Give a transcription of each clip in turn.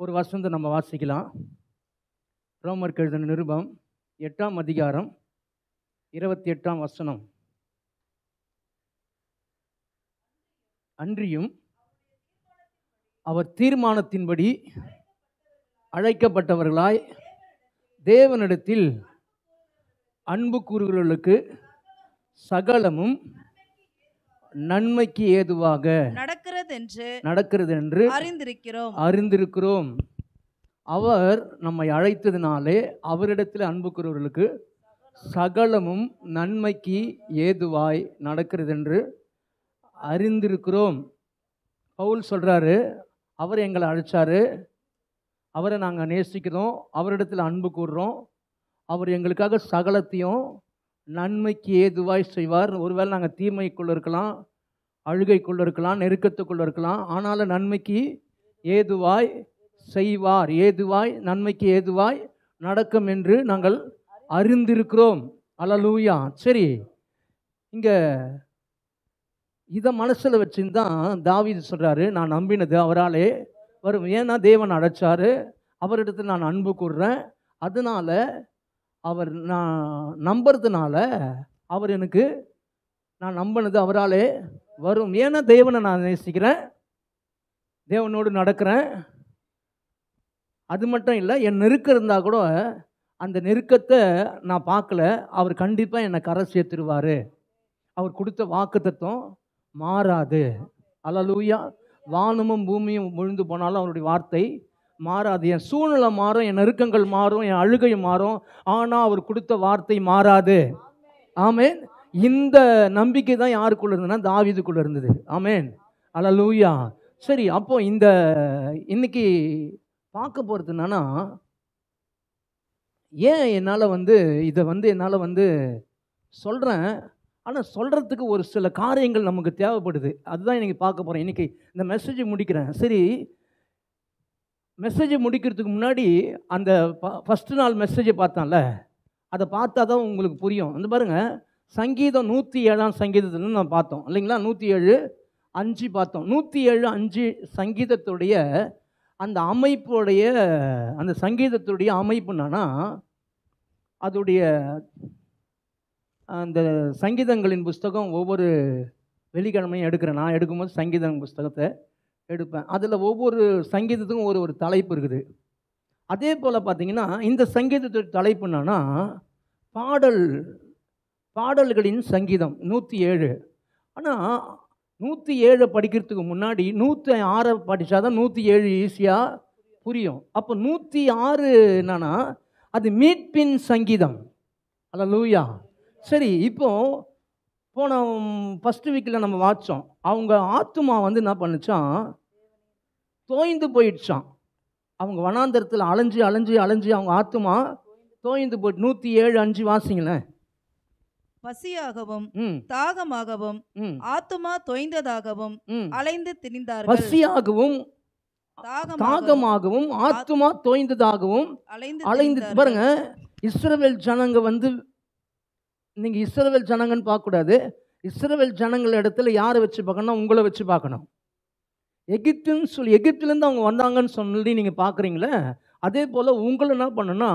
ஒரு வசனத்தை நம்ம வாசிக்கலாம். ரோமருக்கு எழுதின நிருபம் 8ஆம் அதிகாரம் 28ஆம் வசனம். அன்றியும் அவர் தீர்மானத்தின்படி அழைக்கப்பட்டவர்களாய் தேவனிடத்தில் அன்பு கூறுகிறவர்களுக்கு சகலமும் நன்மைக்கு ஏதுவாக நடக்கிறது என்று அறிந்திருக்கிறோம். அவர் நம்மை அழைத்ததினாலே அவரிடத்தில் அன்பு கூறுகிறவர்களுக்கு சகலமும் நன்மைக்கு ஏதுவாய் நடக்கிறது என்று அறிந்திருக்கிறோம். பவுல் சொல்றாரு, அவர் எங்களை அழைச்சாரு, அவரை நாங்கள் நேசிக்கிறோம், அவரிடத்தில் அன்பு கூறுறோம், அவர் எங்களுக்காக சகலத்தையும் நன்மைக்கு ஏதுவாய் செய்வார். ஒருவேளை நாங்கள் தீமைக்குள்ளே இருக்கலாம், அழுகைக்குள்ளே இருக்கலாம், நெருக்கத்துக்குள்ளே இருக்கலாம், ஆனாலும் நன்மைக்கு ஏதுவாய் செய்வார். நன்மைக்கு ஏதுவாய் நடக்கும் என்று நாங்கள் அறிந்திருக்கிறோம். அல்லேலூயா. சரி, இங்கே இதை மனசில் வச்சுதான் தாவீது சொல்கிறாரு, நான் நம்பினது அவராலே வரும். ஏன்னா தேவன் அழைச்சாரு, அவரிடத்தில் நான் அன்பு கூறுறேன், அதனால அவர் நான் நம்புறதுனால அவர் எனக்கு நான் நம்பினது அவராலே வரும். ஏன்னா தேவனை நான் நேசிக்கிறேன், தேவனோடு நடக்கிறேன். அது மட்டும் இல்லை, என் நெருக்கம் இருந்தால் கூட அந்த நெருக்கத்தை நான் பார்க்கல, அவர் கண்டிப்பாக என்னை கரை சேர்த்துருவார். அவர் கொடுத்த வாக்குத்தத்தம் மாறாது. அல்லேலூயா. வானமும் பூமியும் விழுந்து போனாலும் அவருடைய வார்த்தை மாறாது. என் சூழ்நிலை மாறும், என் நெருக்கங்கள் மாறும், என் அழுகை மாறும், ஆனால் அவர் கொடுத்த வார்த்தை மாறாது. ஆமேன். இந்த நம்பிக்கை தான் யாருக்குள்ள இருந்ததுன்னா தாவீதுக்குள்ள இருந்தது. ஆமேன். அல்லேலூயா. சரி, அப்போ இந்த இன்னைக்கு பார்க்க போகிறது என்னன்னா, ஏன் என்னால் இதை என்னால் சொல்கிறேன், ஆனால் சொல்கிறதுக்கு ஒரு சில காரியங்கள் நமக்கு தேவைப்படுது. அதுதான் இன்றைக்கி பார்க்க போகிறேன். இன்றைக்கி இந்த மெசேஜை முடிக்கிறேன். சரி, மெசேஜை முடிக்கிறதுக்கு முன்னாடி அந்த ஃபஸ்ட்டு நாள் மெசேஜை பார்த்தான்ல, அதை பார்த்தா தான் உங்களுக்கு புரியும். வந்து பாருங்கள், சங்கீதம் 107ஆம் சங்கீதத்தில் நான் பார்த்தோம் இல்லைங்களா, 107:5 பார்த்தோம். 107:5 சங்கீதத்துடைய அந்த அமைப்புடைய அந்த சங்கீதத்துடைய அமைப்பு என்னன்னா, அதோடைய அந்த சங்கீதங்களின் புஸ்தகம் ஒவ்வொரு வெள்ளிக்கிழமையும் எடுக்கிறேன். நான் எடுக்கும்போது சங்கீதம் புஸ்தகத்தை எடுப்பேன். அதில் ஒவ்வொரு சங்கீதத்துக்கும் ஒரு தலைப்பு இருக்குது. அதே போல் பார்த்திங்கன்னா இந்த சங்கீதத்துடைய தலைப்பு என்னன்னா பாடல்களின் சங்கீதம் 107. ஆனால் 107 படிக்கிறதுக்கு முன்னாடி 106 படித்தா தான் 107 ஈஸியாக புரியும். அப்போ 106 என்னன்னா அது மீட்பின் சங்கீதம். அல்லேலூயா. சரி, இப்போ போன ஃபஸ்ட்டு வீக்கில் நம்ம வாட்சோம், அவங்க ஆத்துமா என்ன பண்ணுச்சான், தோய்ந்து போயிடுச்சான். அவங்க வனாந்தரத்தில் அலைஞ்சு அவங்க ஆத்துமா தோய்ந்து போயிட்டு. 107:5 வாசிங்களேன். பசியாகவும் தாகமாகவும் ஆத்துமா தோய்ந்ததாகவும் அலைந்து திரிந்தார்கள். பசியாகவும் தாகமாகவும் ஆத்துமா தோய்ந்ததாகவும் அலைந்து. பாருங்க, இஸ்ரவேல் ஜனங்க நீங்கள் இஸ்ரவேல் ஜனங்கன்னு பார்க்கக்கூடாது. இஸ்ரவேல் ஜனங்கள் இடத்துல யாரை வச்சு பார்க்கணும், உங்களை வச்சு பார்க்கணும். எகிப்திலேருந்து அவங்க வந்தாங்கன்னு சொல்லி நீங்கள் பார்க்குறீங்களே, அதே போல் உங்களை என்ன பண்ணணும்னா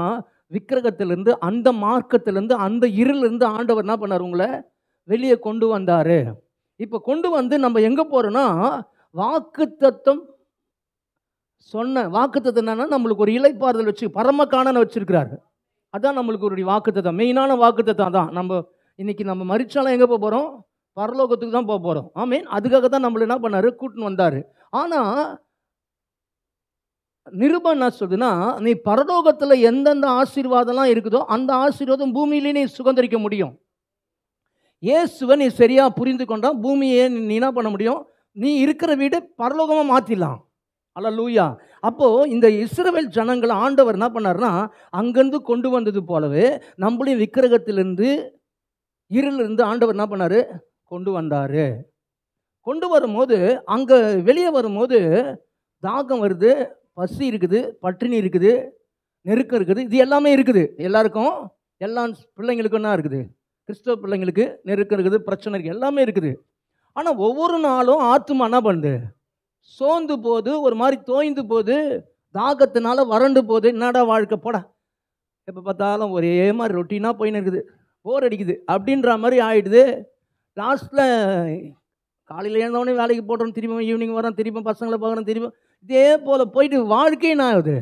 விக்கிரகத்திலேருந்து, அந்த மார்க்கத்திலேருந்து, அந்த இருளிருந்து ஆண்டவர் என்ன பண்ணார், உங்களை வெளியே கொண்டு வந்தார். இப்போ கொண்டு வந்து நம்ம எங்கே போகிறோன்னா, வாக்குத்தத்தம் சொன்ன வாக்குத்தத்தம் என்னன்னா நம்மளுக்கு ஒரு இளைப்பாறுதல் வச்சு பரமகாணனை வச்சிருக்கிறாரு. அதான் நம்மளுக்கு ஒரு வாக்குத்தத்தம், மெயினான வாக்குத்தத்தம் தான். நம்ம இன்னைக்கு நம்ம மரிச்சாலும் எங்கே போக போகிறோம், பரலோகத்துக்கு தான் போக போகிறோம். ஆமீன். அதுக்காக தான் நம்மள என்ன பண்ணார், கூட்டின்னு வந்தார். ஆனால் நிருபம் என்ன சொல்லுதுன்னா, நீ பரலோகத்தில் எந்தெந்த ஆசீர்வாதம்லாம் இருக்குதோ அந்த ஆசீர்வாதம் பூமியிலே நீ சுதந்திரிக்க முடியும். இயேசுவை நீ சரியாக புரிந்து கொண்டா பூமியை நீ என்ன பண்ண முடியும், நீ இருக்கிற வீடு பரலோகமாக மாற்றிடலாம். அல்லேலூயா. அப்போது இந்த இஸ்ரவேல் ஜனங்கள் ஆண்டவர் என்ன பண்ணார்னா அங்கேருந்து கொண்டு வந்தது போலவே நம்மளையும் விக்கிரகத்திலிருந்து இருளிலிருந்து ஆண்டவர் என்ன பண்ணார், கொண்டு வந்தார். கொண்டு வரும்போது அங்கே வெளியே வரும்போது தாகம் வருது, பசி இருக்குது, பட்டினி இருக்குது, நெருக்கம் இருக்குது. இது எல்லாமே இருக்குது எல்லாருக்கும். எல்லா பிள்ளைங்களுக்கும் என்ன இருக்குது, கிறிஸ்தவ பிள்ளைங்களுக்கு நெருக்கம் இருக்குது, பிரச்சனை இருக்குது, எல்லாமே இருக்குது. ஆனால் ஒவ்வொரு நாளும் ஆத்துமா என்ன பண்ணுது, சோர்ந்து போகுது, ஒரு மாதிரி தோய்ந்து போகுது, தாகத்தினால வறண்டு போகுது. என்னடா வாழ்க்கை, போடா, எப்போ பார்த்தாலும் ஒரே மாதிரி ரொட்டீனாக போயின்னு இருக்குது, போர் அடிக்குது அப்படின்ற மாதிரி ஆகிடுது. லாஸ்ட்டில் காலையில் எழுந்தவொடனே வேலைக்கு போடுறோம், திரும்ப ஈவினிங் வரோம், திரும்ப பசங்களை பார்க்குறோம், திரும்ப இதே போல் போயிட்டு வாழ்க்கை என்ன ஆகுது,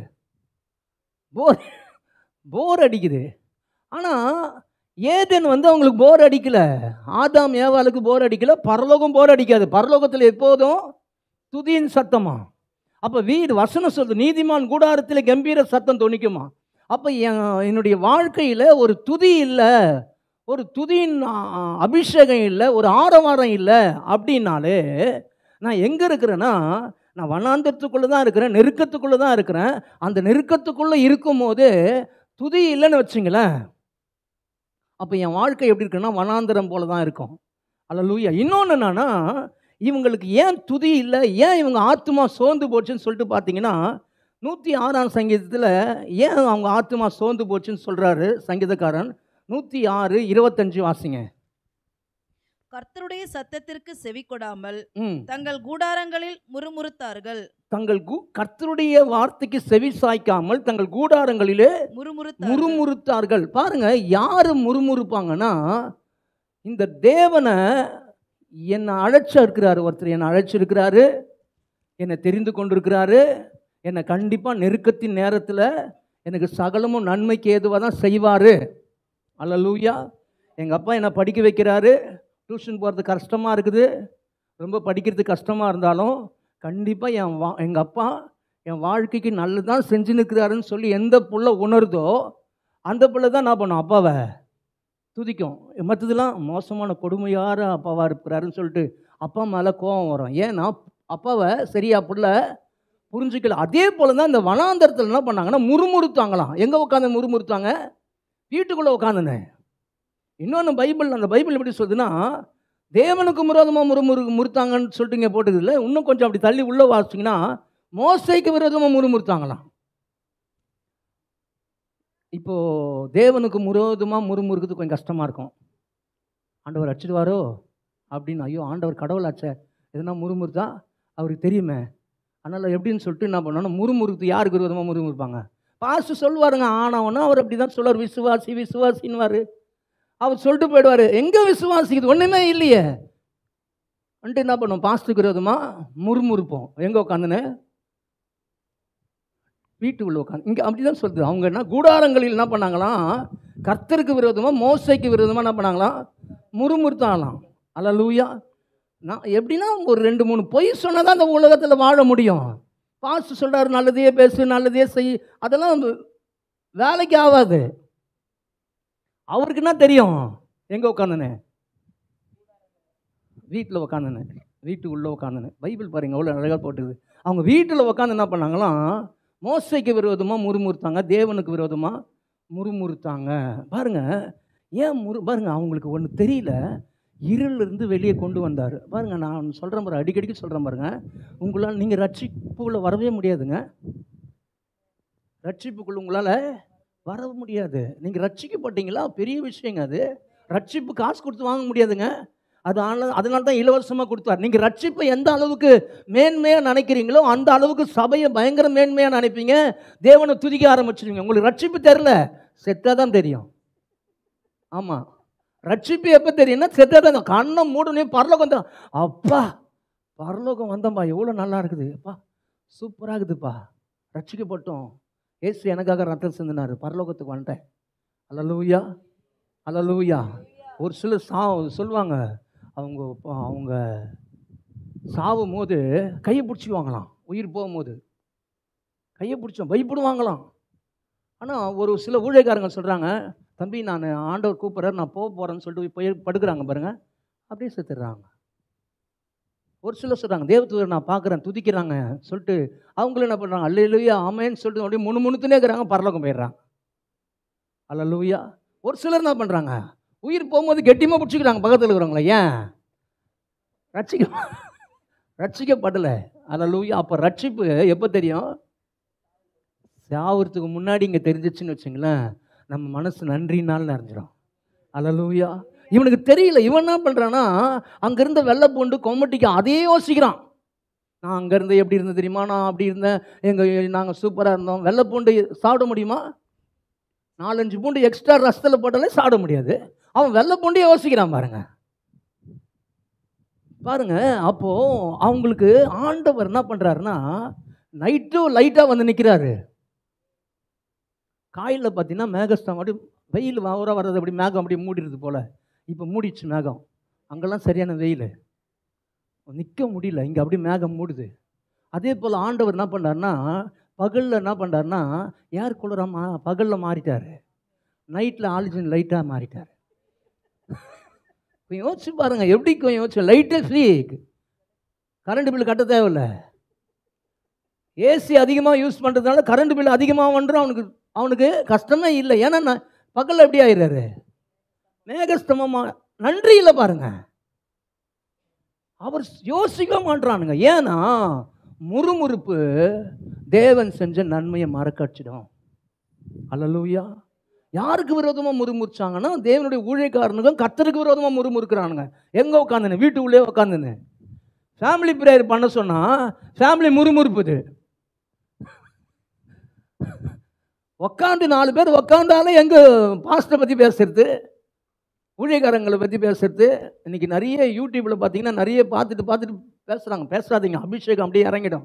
போர் அடிக்குது. ஆனால் ஏதேன் அவங்களுக்கு போர் அடிக்கல, ஆதாம் ஏவாளுக்கு போர் அடிக்கல, பரலோகம் போர் அடிக்காது. பரலோகத்தில் எப்போதும் துதியின் சத்தமா. அப்போ வீடு வசனம் சொல்லுது, நீதிமான் கூடாரத்தில் கம்பீர சத்தம் தொனிக்குமா. அப்போ என்னுடைய வாழ்க்கையில் ஒரு துதி இல்லை, ஒரு துதியின் அபிஷேகம் இல்லை, ஒரு ஆரவாரம் இல்லை அப்படின்னாலே நான் எங்கே இருக்கிறேன்னா, நான் வனாந்தரத்துக்குள்ளே தான் இருக்கிறேன், நெருக்கத்துக்குள்ளே தான் இருக்கிறேன். அந்த நெருக்கத்துக்குள்ளே இருக்கும்போது துதி இல்லைன்னு வச்சுங்களேன், அப்போ என் வாழ்க்கை எப்படி இருக்குன்னா வனாந்தரம் போல தான் இருக்கும். அல்லேலூயா. இன்னொன்று என்னன்னா, இவங்களுக்கு ஏன் துதி இல்லை, ஏன் இவங்க ஆத்மா சோர்ந்து போச்சுன்னு சொல்லிட்டு பார்த்தீங்கன்னா, 106ஆம் சங்கீதத்தில் ஏன் அவங்க ஆத்மா சோர்ந்து போச்சுன்னு சொல்கிறாரு சங்கீதக்காரன். 106:25 வாசிங்க. கர்த்தருடைய சத்தத்திற்கு செவி கொடாமல் தங்கள் கூடாரங்களில் முறுமுறுத்தார்கள். கர்த்தருடைய வார்த்தைக்கு செவி சாய்க்காமல் தங்கள் கூடாரங்களிலே முறுமுறுத்தார்கள். பாருங்க, யாரு முறுமுறுப்பாங்கன்னா, இந்த தேவனை என்னை அழைச்சிருக்கிறாரு, ஒருத்தர் என்னை அழைச்சிருக்கிறாரு, என்னை தெரிந்து கொண்டிருக்கிறாரு, என்னை கண்டிப்பாக நெருக்கத்தின் நேரத்தில் எனக்கு சகலமும் நன்மைக்கு ஏதுவாக தான் செய்வார். அல்லேலூயா. எங்கள் அப்பா என்னை படிக்க வைக்கிறாரு, டியூஷன் போகிறது கஷ்டமாக இருக்குது, ரொம்ப படிக்கிறதுக்கு கஷ்டமாக இருந்தாலும் கண்டிப்பாக எங்கள் அப்பா என் வாழ்க்கைக்கு நல்லதான் செஞ்சு நிற்கிறாருன்னு சொல்லி எந்த புள்ள உணருதோ அந்த புள்ள தான் நான் பண்ணும், அப்பாவை துதிக்கும். மற்றதெல்லாம் மோசமான கொடுமையார அப்பாவாக இருக்கிறாருன்னு சொல்லிட்டு அப்பா மேலே கோபம் வரும். ஏன்னா அப்பாவை சரியா புள்ள புரிஞ்சுக்கல. அதே போல் தான் இந்த வனாந்தரத்தில் என்ன பண்ணாங்கன்னா முறுமுறுத்தாங்களாம். எங்கே உட்காந்து முறுமுறுத்தாங்க? வீட்டுக்குள்ளே உட்காந்துனேன். இன்னொன்று அந்த பைபிள் எப்படி சொல்லுதுன்னா, தேவனுக்கு விரோதமாக முறுத்தாங்கன்னு சொல்லிட்டு இங்கே போட்டுக்குதுல. இன்னும் கொஞ்சம் அப்படி தள்ளி உள்ளே வாசிச்சிங்கன்னா மோசைக்கு விரோதமாக முறுமுறுத்தாங்களாம். இப்போது தேவனுக்கு விரோதமாக முறுமுறுக்கிறது கொஞ்சம் கஷ்டமாக இருக்கும். ஆண்டவர் அடிச்சிடுவாரோ அப்படின்னு, ஐயோ ஆண்டவர் கடவுளாச்சே, எதுனா முறுமுறுத்தா அவருக்கு தெரியுமே, அதனால் எப்படின்னு சொல்லிட்டு என்ன பண்ணணும், முறுமுறுத்து யாருக்கு விரோதமாக முறுமுறுப்பாங்க? பாஸ்டர் சொல்லுவாருங்க, ஆனவனா அவர் அப்படி தான் சொல்லுவார், விசுவாசி விசுவாசின்னுவார். அவர் சொல்லிட்டு போயிடுவார், எங்கே விசுவாசிக்குது ஒன்றுமே இல்லையே வந்துட்டு என்ன பண்ணுவோம், பாஸ்டருக்கு விரோதமாக முறுமுறுப்போம். எங்கே உட்காந்துன்னு? வீட்டுக்குள்ளே உட்காந்து. இங்கே அப்படி தான் சொல்லுது. அவங்க என்ன கூடாரங்களில் என்ன பண்ணாங்களாம், கர்த்தருக்கு விரோதமாக மோசைக்கு விரோதமாக என்ன பண்ணாங்களாம், முறுமுறுத்தாங்களாம். அல்லேலூயா. நான் எப்படின்னா ஒரு 2-3 பொய் சொன்னால் தான் அந்த உலகத்தில் வாழ முடியும். பாஸ்டர் சொல்கிறாரு நல்லதையே பேசு, நல்லதையே செய், அதெல்லாம் வேலைக்கு ஆகாது. அவருக்கு என்ன தெரியும்? எங்கே உட்காந்துனே? வீட்டில் உட்காந்துனே, வீட்டுக்குள்ளே உட்காந்துனே. பைபிள் பாருங்க அவ்வளோ அழகாக போட்டுது. அவங்க வீட்டில் உட்காந்து என்ன பண்ணாங்களாம், மோசைக்கு விரோதமாக முறுமுறுத்தாங்க, தேவனுக்கு விரோதமாக முறுமுறுத்தாங்க. பாருங்க ஏன் பாருங்க, அவங்களுக்கு ஒன்று தெரியல, இருளிலிருந்து வெளியே கொண்டு வந்தார். பாருங்க, நான் சொல்கிறேன் பாருங்க, அடிக்கடிக்கு சொல்கிறேன் பாருங்க, உங்களால் நீங்கள் ரட்சிப்புக்குள்ளே வரவே முடியாதுங்க. ரட்சிப்புக்குள்ள உங்களால் வர முடியாது. நீங்கள் ரட்சிக்கப்பட்டீங்களா, பெரிய விஷயங்க அது. ரட்சிப்பு காசு கொடுத்து வாங்க முடியாதுங்க. அதனால தான் இலவசமாக கொடுத்தார். நீங்கள் ரட்சிப்பை எந்த அளவுக்கு மேன்மையாக நினைக்கிறீங்களோ அந்த அளவுக்கு சபையை பயங்கர மேன்மையாக நினைப்பீங்க, தேவனை துதிக்க ஆரம்பிச்சிருவீங்க. உங்களுக்கு ரட்சிப்பு தெரில, செத்தா தான் தெரியும். ஆமாம், ரட்சிப்பு எப்போ தெரியும்னா செத்தா தான். கண்ணை மூடனே பரலோகம் தான். அப்பா பரலோகம் வந்தம்பா, எவ்வளோ நல்லா இருக்குது, அப்பா சூப்பராக இருக்குதுப்பா, ரட்சிக்கப்பட்டோம், ஏசு எனக்காக ரத்தம் சிந்தினார், பரலோகத்துக்கு வந்துட்டேன். அல்லேலூயா, அல்லேலூயா. ஒரு சிலர் சொல்லுவாங்க, அவங்க சாவும் போது கையை பிடிச்சிக்குவாங்களாம், உயிர் போகும்போது கையை பிடிச்சோம் பயப்படுவாங்களாம். ஆனால் ஒரு சில ஊழியக்காரங்க சொல்கிறாங்க, தம்பி நான் ஆண்டவர் கூப்பிட்றாரு, நான் போக போகிறேன்னு சொல்லிட்டு போய் படுக்கிறாங்க பாருங்க, அப்படியே செத்துடுறாங்க. ஒரு சிலர் சொல்கிறாங்க, தேவதூதரை நான் பார்க்குறேன் துதிக்கிறாங்க சொல்லிட்டு அவங்களும் என்ன பண்ணுறாங்க, அல்லேலூயா ஆமேன்னு சொல்லிட்டு அப்படியே முணுமுணுத்துனே இருக்கிறாங்க, பரலோகம் போயிடுறாங்க. அல்லேலூயா. ஒரு சிலர் என்ன பண்ணுறாங்க, உயிர் போகும்போது கெட்டியமாக பிடிச்சிக்கிறாங்க பக்கத்தில் இருக்கிறவங்கள. ஏன்? ரட்சிக்கப்படலை. அல்லேலூயா. அப்போ ரட்சிப்பு எப்போ தெரியும்? சாவறதுக்கு முன்னாடி இங்கே தெரிஞ்சிச்சுன்னு வச்சுங்களேன், நம்ம மனசு நன்றினால் நிறைஞ்சிடும். அல்லேலூயா. இவனுக்கு தெரியல, இவன் என்ன பண்ணுறான்னா அங்கேருந்து வெள்ளை பூண்டு கொம்மட்டிக்கு அதே யோசிக்கிறான். நான் அங்கேருந்து எப்படி இருந்தது தெரியுமா, நான் அப்படி இருந்தேன், நாங்கள் சூப்பராக இருந்தோம். வெள்ளை பூண்டு சாப்பிட முடியுமா? 4-5 பூண்டு எக்ஸ்ட்ரா ரசத்தில் போட்டாலே சாப்பிட முடியாது. அவன் வெள்ளை பூண்டு யோசிக்கிறான் பாருங்க. பாருங்க, அப்போ அவங்களுக்கு ஆண்டவர் என்ன பண்றாருன்னா, நைட்டும் லைட்டாக வந்து நிற்கிறாரு. காலையில் பார்த்தீங்கன்னா மேகஸ்தம் அப்படி வெயில் வர வர்றது, அப்படி மேகம் அப்படி மூடிடுது போல. இப்போ மூடிடுச்சு மேகம். அங்கெல்லாம் சரியான வெயில், நிற்க முடியல. இங்கே அப்படி மேகம் மூடுது. அதே போல் ஆண்டவர் என்ன பண்ணார்னா, பகலில் என்ன பண்ணுறாருன்னா, ஏர் கூலராக பகலில் மாறிட்டார், நைட்டில் ஆக்சிஜன் லைட்டாக மாறிட்டார். கொஞ்சம் யோசிச்சு பாருங்க, எப்படி கொஞ்சம் யோசிச்சு. லைட்டே ஃப்ரீ, கரண்ட் பில் கட்ட தேவையில்ல. ஏசி அதிகமாக யூஸ் பண்ணுறதுனால கரண்ட் பில் அதிகமாக பண்ணுறோம். அவனுக்கு கஷ்டமே இல்லை. ஏன்னா பகலில் எப்படி ஆயிடுறாரு, மேகஸ்தமமாக. நன்றி இல்லை பாருங்க, அவர் யோசிக்க மாட்டானுங்க. ஏன்னா முறுமுறுப்பு தேவன் செஞ்ச நன்மையை மறக்கடிச்சிடும். அல்லேலூயா. யாருக்கு விரோதமாக முறுமுறுச்சாங்கன்னா, தேவனுடைய ஊழியக்காரனுக்கும் கர்த்தருக்கு விரோதமாக முறுமுறுக்கிறானுங்க. எங்கே உட்காந்துன்னு? வீட்டுக்குள்ளே உட்காந்துன்னு. ஃபேமிலி ப்ரேயர் பண்ண சொன்னால் ஃபேமிலி முறுமுறுப்புது. உக்காந்து 4 பேர் உக்காந்தாலே எங்கே பாஸ்டரை பற்றி பேசுறது, ஊழியக்காரங்களை பற்றி பேசுறது. இன்றைக்கி நிறைய யூடியூப்பில் பார்த்தீங்கன்னா நிறைய பார்த்துட்டு பேசுகிறாங்க. பேசாதீங்க, அபிஷேகம் அப்படியே இறங்கிடும்.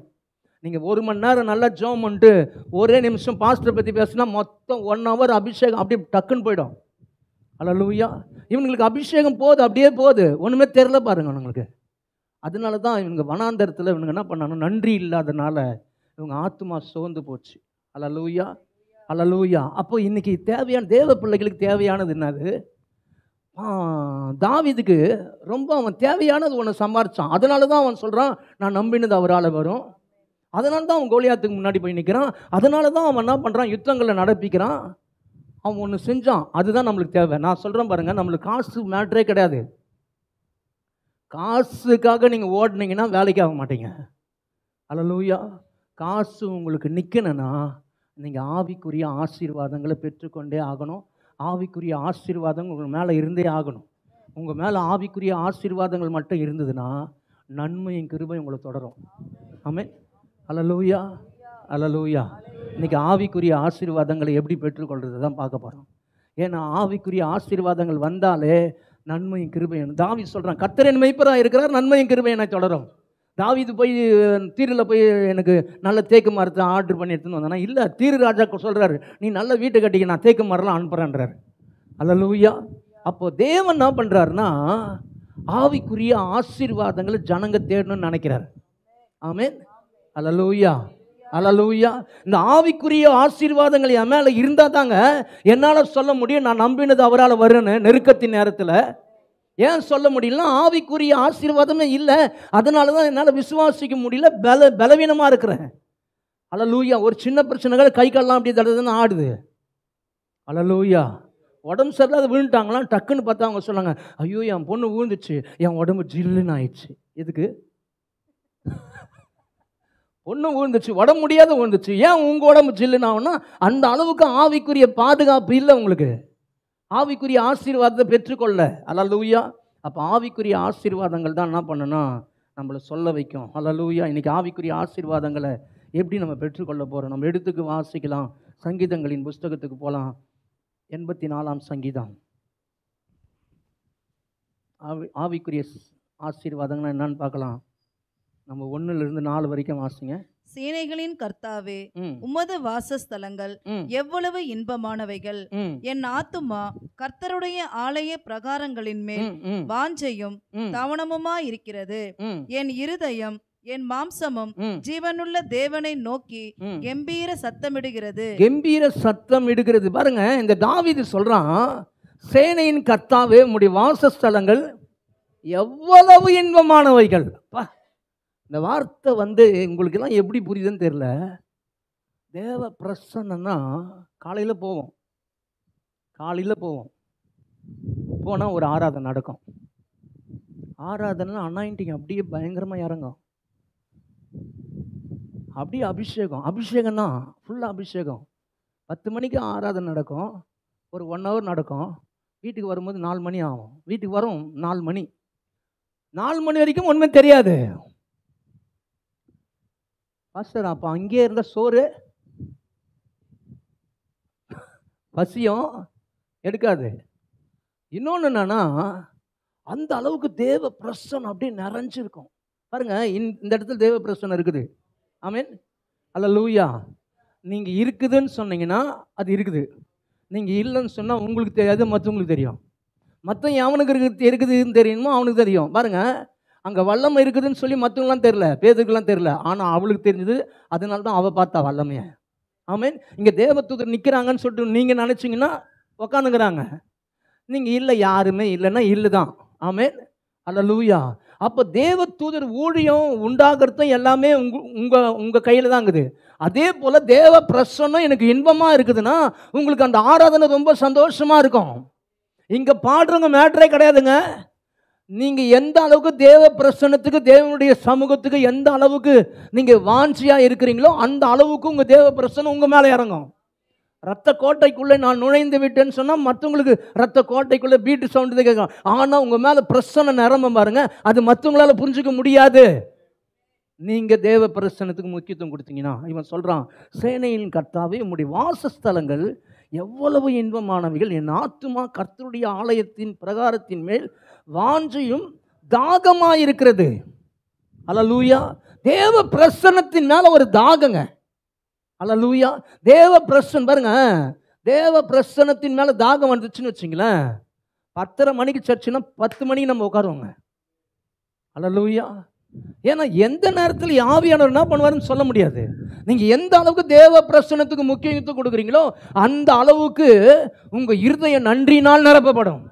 நீங்கள் 1 மணி நேரம் நல்லா ஜெபம் பண்ணிட்டு ஒரே நிமிஷம் பாஸ்டரை பற்றி பேசுனா மொத்தம் 1 ஹவர் அபிஷேகம் அப்படியே டக்குன்னு போயிடும். அல்லேலூயா. இவங்களுக்கு அபிஷேகம் போகுது, அப்படியே போகுது, ஒன்றுமே தெரில பாருங்க அவங்களுக்கு. அதனால தான் இவங்க வனாந்தரத்தில் இவங்க என்ன பண்ணாங்க, நன்றி இல்லாதனால இவங்க ஆத்துமா சோர்ந்து போச்சு. அல்லேலூயா, அல்லேலூயா. அப்போ இன்னைக்கு தேவையான தேவ பிள்ளைகளுக்கு தேவையானது என்னது? தாவீதுக்கு ரொம்ப அவன் தேவையானது ஒன்று சம்பாரிச்சான். அதனால தான் அவன் சொல்கிறான், நான் நம்பினது அவரால் வரும். அதனால தான் அவன் கோலியாத்துக்கு முன்னாடி போய் நிற்கிறான். அதனால தான் அவன் என்ன பண்ணுறான், யுத்தங்களை நடப்பிக்கிறான். அவன் ஒன்று செஞ்சான், அதுதான் நம்மளுக்கு தேவை. நான் சொல்கிறேன் பாருங்கள், நம்மளுக்கு காசு மேட்ரே கிடையாது. காசுக்காக நீங்கள் ஓடினீங்கன்னா வேலைக்கு ஆக மாட்டீங்க. அல்லேலூயா. காசு உங்களுக்கு நிற்கணும்னா நீங்கள் ஆவிக்குரிய ஆசீர்வாதங்களை பெற்றுக்கொண்டே ஆகணும். ஆவிக்குரிய ஆசீர்வாதங்கள் உங்கள் மேலே இருந்தே ஆகணும். உங்கள் மேலே ஆவிக்குரிய ஆசீர்வாதங்கள் மட்டும் இருந்ததுன்னா நன்மையின் கிருபை உங்களை தொடரும். ஆமென். அல்லேலூயா, அல்லேலூயா. இன்றைக்கி ஆவிக்குரிய ஆசீர்வாதங்களை எப்படி பெற்றுக்கொள்கிறது தான் பார்க்க போகிறோம். ஏன்னா ஆவிக்குரிய ஆசீர்வாதங்கள் வந்தாலே நன்மையின் கிருபை. தாவீது சொல்கிறான், கர்த்தர் என் மேய்ப்பராக இருக்கிறார், நன்மையின் கிருபை என்னை தொடரும். தாவீது போய் தீரில் போய் எனக்கு நல்ல தேக்கு மரத்தை ஆர்டர் பண்ணி எடுத்துன்னு வந்தானா? இல்லை, தீரு ராஜா சொல்கிறாரு, நீ நல்ல வீட்டை கட்டிக்க, நான் தேக்கு மரம்லாம் அனுப்புகிறேன்றார். அல்லேலூயா. அப்போது தேவன் என்ன பண்ணுறாருன்னா, ஆவிக்குரிய ஆசீர்வாதங்களை ஜனங்க தேடணும்னு நினைக்கிறார். ஆமென். அல்லேலூயா, அல்லேலூயா. இந்த ஆவிக்குரிய ஆசீர்வாதங்கள் என் மேலே இருந்தால் தாங்க என்னால் சொல்ல முடியும், நான் நம்பினது அவரால் வருன்னு. நெருக்கத்தின் நேரத்தில் ஏன் சொல்ல முடியலன்னா, ஆவிக்குரிய ஆசீர்வாதமே இல்லை. அதனால தான் என்னால் விசுவாசிக்க முடியல, பலவீனமாக இருக்கிறேன். அல்லேலூயா. ஒரு சின்ன பிரச்சனைகள் கை கால்லாம் அப்படி தடுதுன்னு ஆடுது. அல்லேலூயா. உடம்பு சரியில்லாத விழுந்துட்டாங்களாம். டக்குன்னு பார்த்தா அவங்க சொன்னாங்க, ஐயோ என் பொண்ணு விழுந்துச்சு, என் உடம்பு ஜில்லுன்னு ஆயிடுச்சு. எதுக்கு? பொண்ணு விழுந்துச்சு, உடம்பு முடியாத விழுந்துச்சு. ஏன் உங்கள் உடம்பு ஜில்லுன்னு ஆகும்னா, அந்த அளவுக்கு ஆவிக்குரிய பாதுகாப்பு இல்லை உங்களுக்கு. ஆவிக்குரிய ஆசீர்வாதத்தை பெற்றுக்கொள்ள. அல்லேலூயா. அப்போ ஆவிக்குரிய ஆசீர்வாதங்கள் தான் என்ன பண்ணுன்னா நம்மளை சொல்ல வைக்கும். அல்லேலூயா. இன்றைக்கி ஆவிக்குரிய ஆசீர்வாதங்களை எப்படி நம்ம பெற்றுக்கொள்ள போகிறோம்? நம்ம எடுத்துக்கு வாசிக்கலாம். சங்கீதங்களின் புஸ்தகத்துக்கு போகலாம். 84ஆம் சங்கீதம். ஆவிக்குரிய ஆசீர்வாதங்கள் என்னன்னு பார்க்கலாம். நம்ம 1லிருந்து 4 வரைக்கும் வாசிங்க. சேனைகளின் கர்த்தாவே, உமது வாசஸ்தலங்கள் எவ்வளவு இன்பமானவைகள். என் ஆத்துமா கர்த்தருடைய ஆலய பிரகாரங்களின் மேல் வாஞ்சையும் தவணமுமாய் இருக்கிறது. என் இருதயம் என் மாம்சமும் ஜீவனுள்ள தேவனை நோக்கி கம்பீர சத்தமிடுகிறது. கம்பீர சத்தம் இடுகிறது. பாருங்க, இந்த தாவீது சொல்றான், சேனையின் கர்த்தாவே, உம்முடைய வாசஸ்தலங்கள் எவ்வளவு இன்பமானவைகள். இந்த வார்த்தை உங்களுக்கு எல்லாம் எப்படி புரியுதுன்னு தெரியல. தேவ பிரசன்னா காலையில் போவோம், போனால் ஒரு ஆராதனை நடக்கும். ஆராதனை அனாயிண்டிங் அப்படியே பயங்கரமாக இறங்கும். அப்படியே அபிஷேகம் தான், ஃபுல்லாக அபிஷேகம். 10 மணிக்கு ஆராதனை நடக்கும், ஒரு 1 ஹவர் நடக்கும். வீட்டுக்கு வரும்போது 4 மணி ஆகும். வீட்டுக்கு வரும் 4 மணி. 4 மணி வரைக்கும் ஒன்றுமே தெரியாது. பாஸ்டர் அப்போ அங்கேயே இருந்த சோறு பசியும் எடுக்காது. இன்னொன்று என்னன்னா, அந்த அளவுக்கு தேவ பிரசன்னம் அப்படியே நிறைஞ்சிருக்கும் பாருங்க. இந்த இடத்துல தேவ பிரசன்னம் இருக்குது. ஆமென், அல்லேலூயா. நீங்கள் இருக்குதுன்னு சொன்னீங்கன்னா அது இருக்குது, நீங்கள் இல்லைன்னு சொன்னால் உங்களுக்கு தெரியாது, மற்றவங்களுக்கு தெரியும். மற்ற அவனுக்கு இருக்குதுன்னு தெரியணுமோ அவனுக்கு தெரியும். பாருங்க, அங்கே வல்லமை இருக்குதுன்னு சொல்லி மற்றவங்களாம் தெரில, பேதுக்கெல்லாம் தெரில, ஆனால் அவளுக்கு தெரிஞ்சது. அதனால தான் அவள் பார்த்தா வல்லமையை. ஆமென். இங்கே தேவதூதர் நிற்கிறாங்கன்னு சொல்லிட்டு நீங்கள் நினச்சிங்கன்னா உக்காந்துக்கிறாங்க. நீங்கள் இல்லை, யாருமே இல்லைன்னா இல்லை தான். ஆமென், அல்லேலூயா. அப்போ தேவதூதர் ஊழியம் உண்டாகிறதும் எல்லாமே உங்கள் கையில் தான் இருக்குது. அதே போல் தேவ பிரசன்னம் எனக்கு இன்பமாக இருக்குதுன்னா உங்களுக்கு அந்த ஆராதனை ரொம்ப சந்தோஷமாக இருக்கும். இங்கே பாடுறவங்க மேட்டரே கிடையாதுங்க. நீங்கள் எந்த அளவுக்கு தேவ பிரசன்னத்துக்கு, தேவனுடைய சமூகத்துக்கு எந்த அளவுக்கு நீங்கள் வாஞ்சியாக இருக்கிறீங்களோ அந்த அளவுக்கு உங்கள் தேவ பிரசன்னம் உங்கள் மேலே இறங்கும். ரத்த கோட்டைக்குள்ளே நான் நுழைந்து விட்டேன்னு சொன்னால் மற்றவங்களுக்கு ரத்த கோட்டைக்குள்ளே பீட்டு சவுண்டு தான் கேட்கும். ஆனால் உங்கள் மேலே பிரசன்னம் நிரம்ப பாருங்க, அது மற்றவங்களால புரிஞ்சுக்க முடியாது. நீங்கள் தேவ பிரசன்னத்துக்கு முக்கியத்துவம் கொடுத்தீங்கன்னா, இவன் சொல்கிறான், சேனையின் கர்த்தாவே உம்முடைய வாசஸ்தலங்கள் எவ்வளவு இன்பமானவைகள், என் ஆத்துமா கர்த்தருடைய ஆலயத்தின் பிரகாரத்தின் மேல் வாஞ்சையும் தாகமாயிருக்கிறது. அல்லேலூயா. தேவ பிரசன்னத்தின் மேல ஒரு தாகங்க. அல்லேலூயா. தேவ பிரசன்னம் பாருங்க, தேவ பிரசன்னத்தின் மேல தாகம் வந்துச்சுன்னு வச்சுங்களேன், 10:30 மணிக்கு சர்ச்சுன்னா 10 மணிக்கு நம்ம உட்காருவோங்க. அல்லேலூயா. ஏன்னா எந்த நேரத்தில் ஆவியானவர் என்ன பண்ணுவாருன்னு சொல்ல முடியாது. நீங்க எந்த அளவுக்கு தேவ பிரசன்னத்துக்கு முக்கியத்துவம் கொடுக்குறீங்களோ அந்த அளவுக்கு உங்க இருதயம் நன்றினால் நிரப்பப்படும்.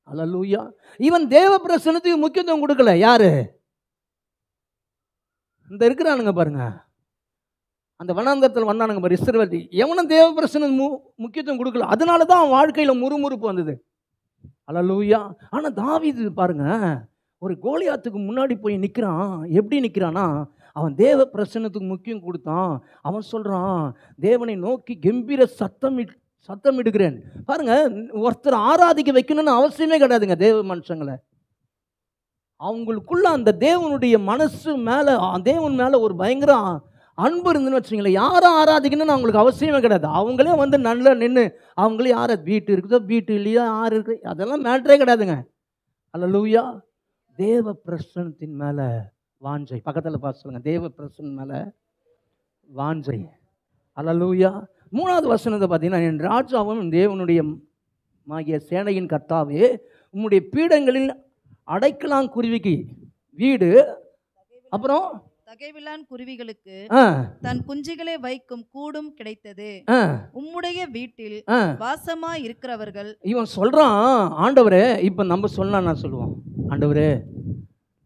அல்லேலூயா. இவன் தேவ பிரசன்னத்துக்கு முக்கியத்துவம் கொடுக்கல. யாரு இந்த இருக்கிறானுங்க பாருங்க, அந்த வனாந்தரத்தில் வந்தானுங்க பாரு இஸ்ரவேல், எவனும் தேவ பிரசன்னம் முக்கியத்துவம் கொடுக்கல. அதனால தான் அவன் வாழ்க்கையில முறுமுறுப்பு வந்தது. அல்லேலூயா. ஆனா தாவீது பாருங்க, ஒரு கோலியாத்துக்கு முன்னாடி போய் நிற்கிறான். எப்படி நிற்கிறான்னா, அவன் தேவ பிரசன்னத்துக்கு முக்கியம் கொடுத்தான். அவன் சொல்றான், தேவனை நோக்கி கம்பீர சத்தம் இடுகிறேன். பாருங்க, ஒருத்தர் ஆராதிக்க வைக்கணும்னு அவசியமே கிடையாதுங்க. தேவ மனுஷங்களை அவங்களுக்குள்ள அந்த தேவனுடைய மனசு மேல, தேவன் மேல ஒரு பயங்கர அன்பு இருந்துன்னு வச்சுங்களேன், யாரும் ஆராதிக்கணும்னு அவங்களுக்கு அவசியமே கிடையாது. அவங்களே வந்து நல்லா நின்று அவங்களே யார வீட்டு இருக்குதோ வீட்டு இல்லையோ யார் இருக்கு அதெல்லாம் மேட்டரே கிடையாதுங்க. அல்லேலூயா. தேவ பிரசன்னத்தின் மேல வாஞ்சை. பக்கத்தில் பார்த்து சொல்லுங்க, தேவ பிரசன்னம் மேல வாஞ்சை. அல்லேலூயா. 3வது வசனத்தை பார்த்தீங்கன்னா, என் ராஜாவும் தேவனுடைய மாகிய சேனையின் கர்த்தாவே உம்முடைய பீடங்களில் அடைக்கலாம் குருவிக்கு வீடு, அப்புறம் தகைவிலான் குருவிகளுக்கு தன் குஞ்சுகளை வைக்கும் கூடும் கிடைத்தது. உம்முடைய வீட்டில் வாசமா இருக்கிறவர்கள். இவன் சொல்றான், ஆண்டவரே, இப்ப நம்ம சொல்லலாம், நான் சொல்லுவோம், ஆண்டவரே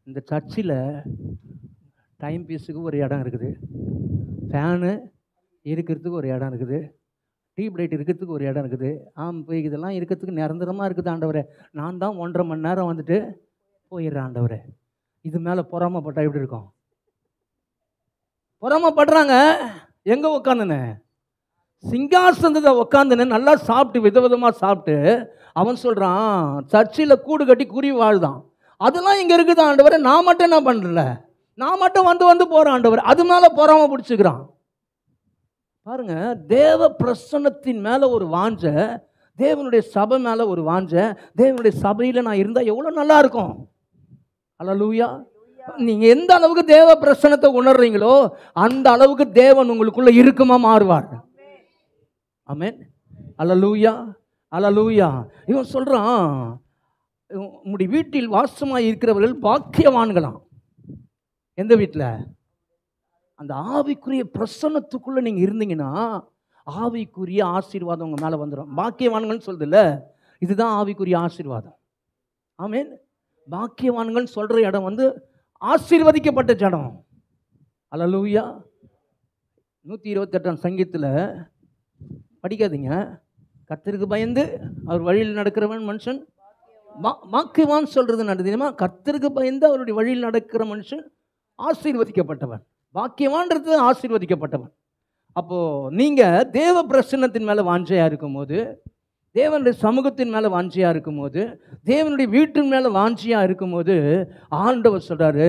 இந்த சர்ச்சில் டைம் பீஸுக்கு ஒரு இடம் இருக்குது, ஃபேனு இருக்கிறதுக்கு ஒரு இடம் இருக்குது, டியூப் லைட் இருக்கிறதுக்கு ஒரு இடம் இருக்குது, போய் இதெல்லாம் இருக்கிறதுக்கு நிரந்தரமாக இருக்குது. ஆண்டவரே, நான் தான் 1.5 மணி நேரம் வந்துட்டு போயிடுறேன். ஆண்டவரே, இது மேலே பொறாமப்பட்டா எப்படி இருக்கும்? பொறாமப்படுறாங்க. எங்கே உக்காந்துனேன்? சிங்காசனத்தை உக்காந்துனேன், நல்லா சாப்பிட்டு விதவிதமாக சாப்பிட்டு. அவன் சொல்கிறான், சர்ச்சில் கூடு கட்டி குருவி வாழ்தான், அதெல்லாம் இங்கே இருக்குது ஆண்டவரே, நான் மட்டும் என்ன பண்ணுறல, நான் மட்டும் வந்து போகிறேன் ஆண்டவர். அது மேலே பொறாம பிடிச்சிக்கிறான். பாருங்க, தேவ பிரசன்னத்தின் மேலே ஒரு வாஞ்ச, தேவனுடைய சபை மேலே ஒரு வாஞ்ச, தேவனுடைய சபையில் நான் இருந்தால் எவ்வளோ நல்லா இருக்கும். அல்லேலூயா. நீங்க எந்த அளவுக்கு தேவ பிரசன்னத்தை உணர்றீங்களோ அந்த அளவுக்கு தேவன் உங்களுக்குள்ள இருக்குமா மாறுவார். ஆமென். அல்லேலூயா. அல்லேலூயா. இவன் சொல்றான், உம்முடைய வீட்டில் வாசமாய் இருக்கிறவர்கள் பாக்கியவான்களாம். எந்த வீட்டில்? அந்த ஆவிக்குரிய பிரசன்னத்துக்குள்ள நீங்க இருந்தீங்கன்னா ஆவிக்குரிய ஆசீர்வாதம் உங்க மேல வந்துடும். பாக்கியவான்கள் சொல்றது இல்ல, இதுதான் ஆவிக்குரிய ஆசீர்வாதம். ஆமென். பாக்கியவான்கள் சொல்ற இடம் வந்து ஆசீர்வதிக்கப்பட்ட ஜடம். அல்லேலூயா. 128ஆம் சங்கீதத்தில் படிக்காதீங்க, கர்த்தருக்கு பயந்து அவர் வழியில் நடக்கிறவன் மனுஷன் பாக்கியவான் சொல்றது நடந்ததுமா, கர்த்தருக்கு பயந்து அவருடைய வழியில் நடக்கிற மனுஷன் ஆசீர்வதிக்கப்பட்டவன். பாக்கியவான்றது ஆசீர்வதிக்கப்பட்டவன். அப்போ நீங்க தேவ பிரசன்னத்தின் மேல வாஞ்சையா இருக்கும் போது தேவனுடைய சமூகத்தின் மேலே வாஞ்சியாக இருக்கும்போது, தேவனுடைய வீட்டின் மேலே வாஞ்சியாக இருக்கும்போது ஆண்டவர் சொல்கிறாரு,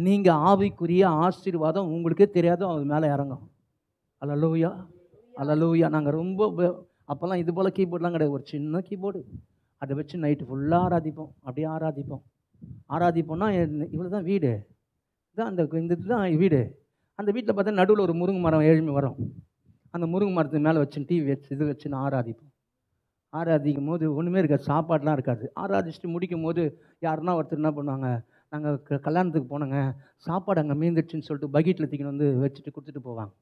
நீங்கள் ஆவிக்குரிய ஆசீர்வாதம் உங்களுக்கே தெரியாதோ அது மேலே இறங்கும். அல்லேலூயா, அல்லேலூயா. நாங்கள் ரொம்ப அப்போல்லாம் இது போல் கீபோர்ட்லாம் கிடையாது, ஒரு சின்ன கீபோர்டு, அதை வச்சு நைட்டு ஃபுல்லாக ஆராதிப்போம். அப்படியே ஆராதிப்போம்னா இவ்வளோ தான் வீடு, இதான் இந்த இதுதான் வீடு. அந்த வீட்டில் பார்த்தா நடுவில் ஒரு முருங்கை மரம் எழுமி வரும். அந்த முருங்கை மரத்துக்கு மேலே வச்சு டிவி வச்சு இது வச்சு நான் ஆராதிக்கும் போது ஒன்றுமே இருக்காது, சாப்பாடெலாம் இருக்காது. ஆராதிச்சுட்டு முடிக்கும் போது யாருன்னா ஒருத்தர் என்ன பண்ணுவாங்க, நாங்கள் கல்யாணத்துக்கு போனோங்க, சாப்பாடு அங்கே மீந்துடுச்சுன்னு சொல்லிட்டு பக்கெட்டில் தூக்கின்னு வந்து வச்சுட்டு கொடுத்துட்டு போவாங்க.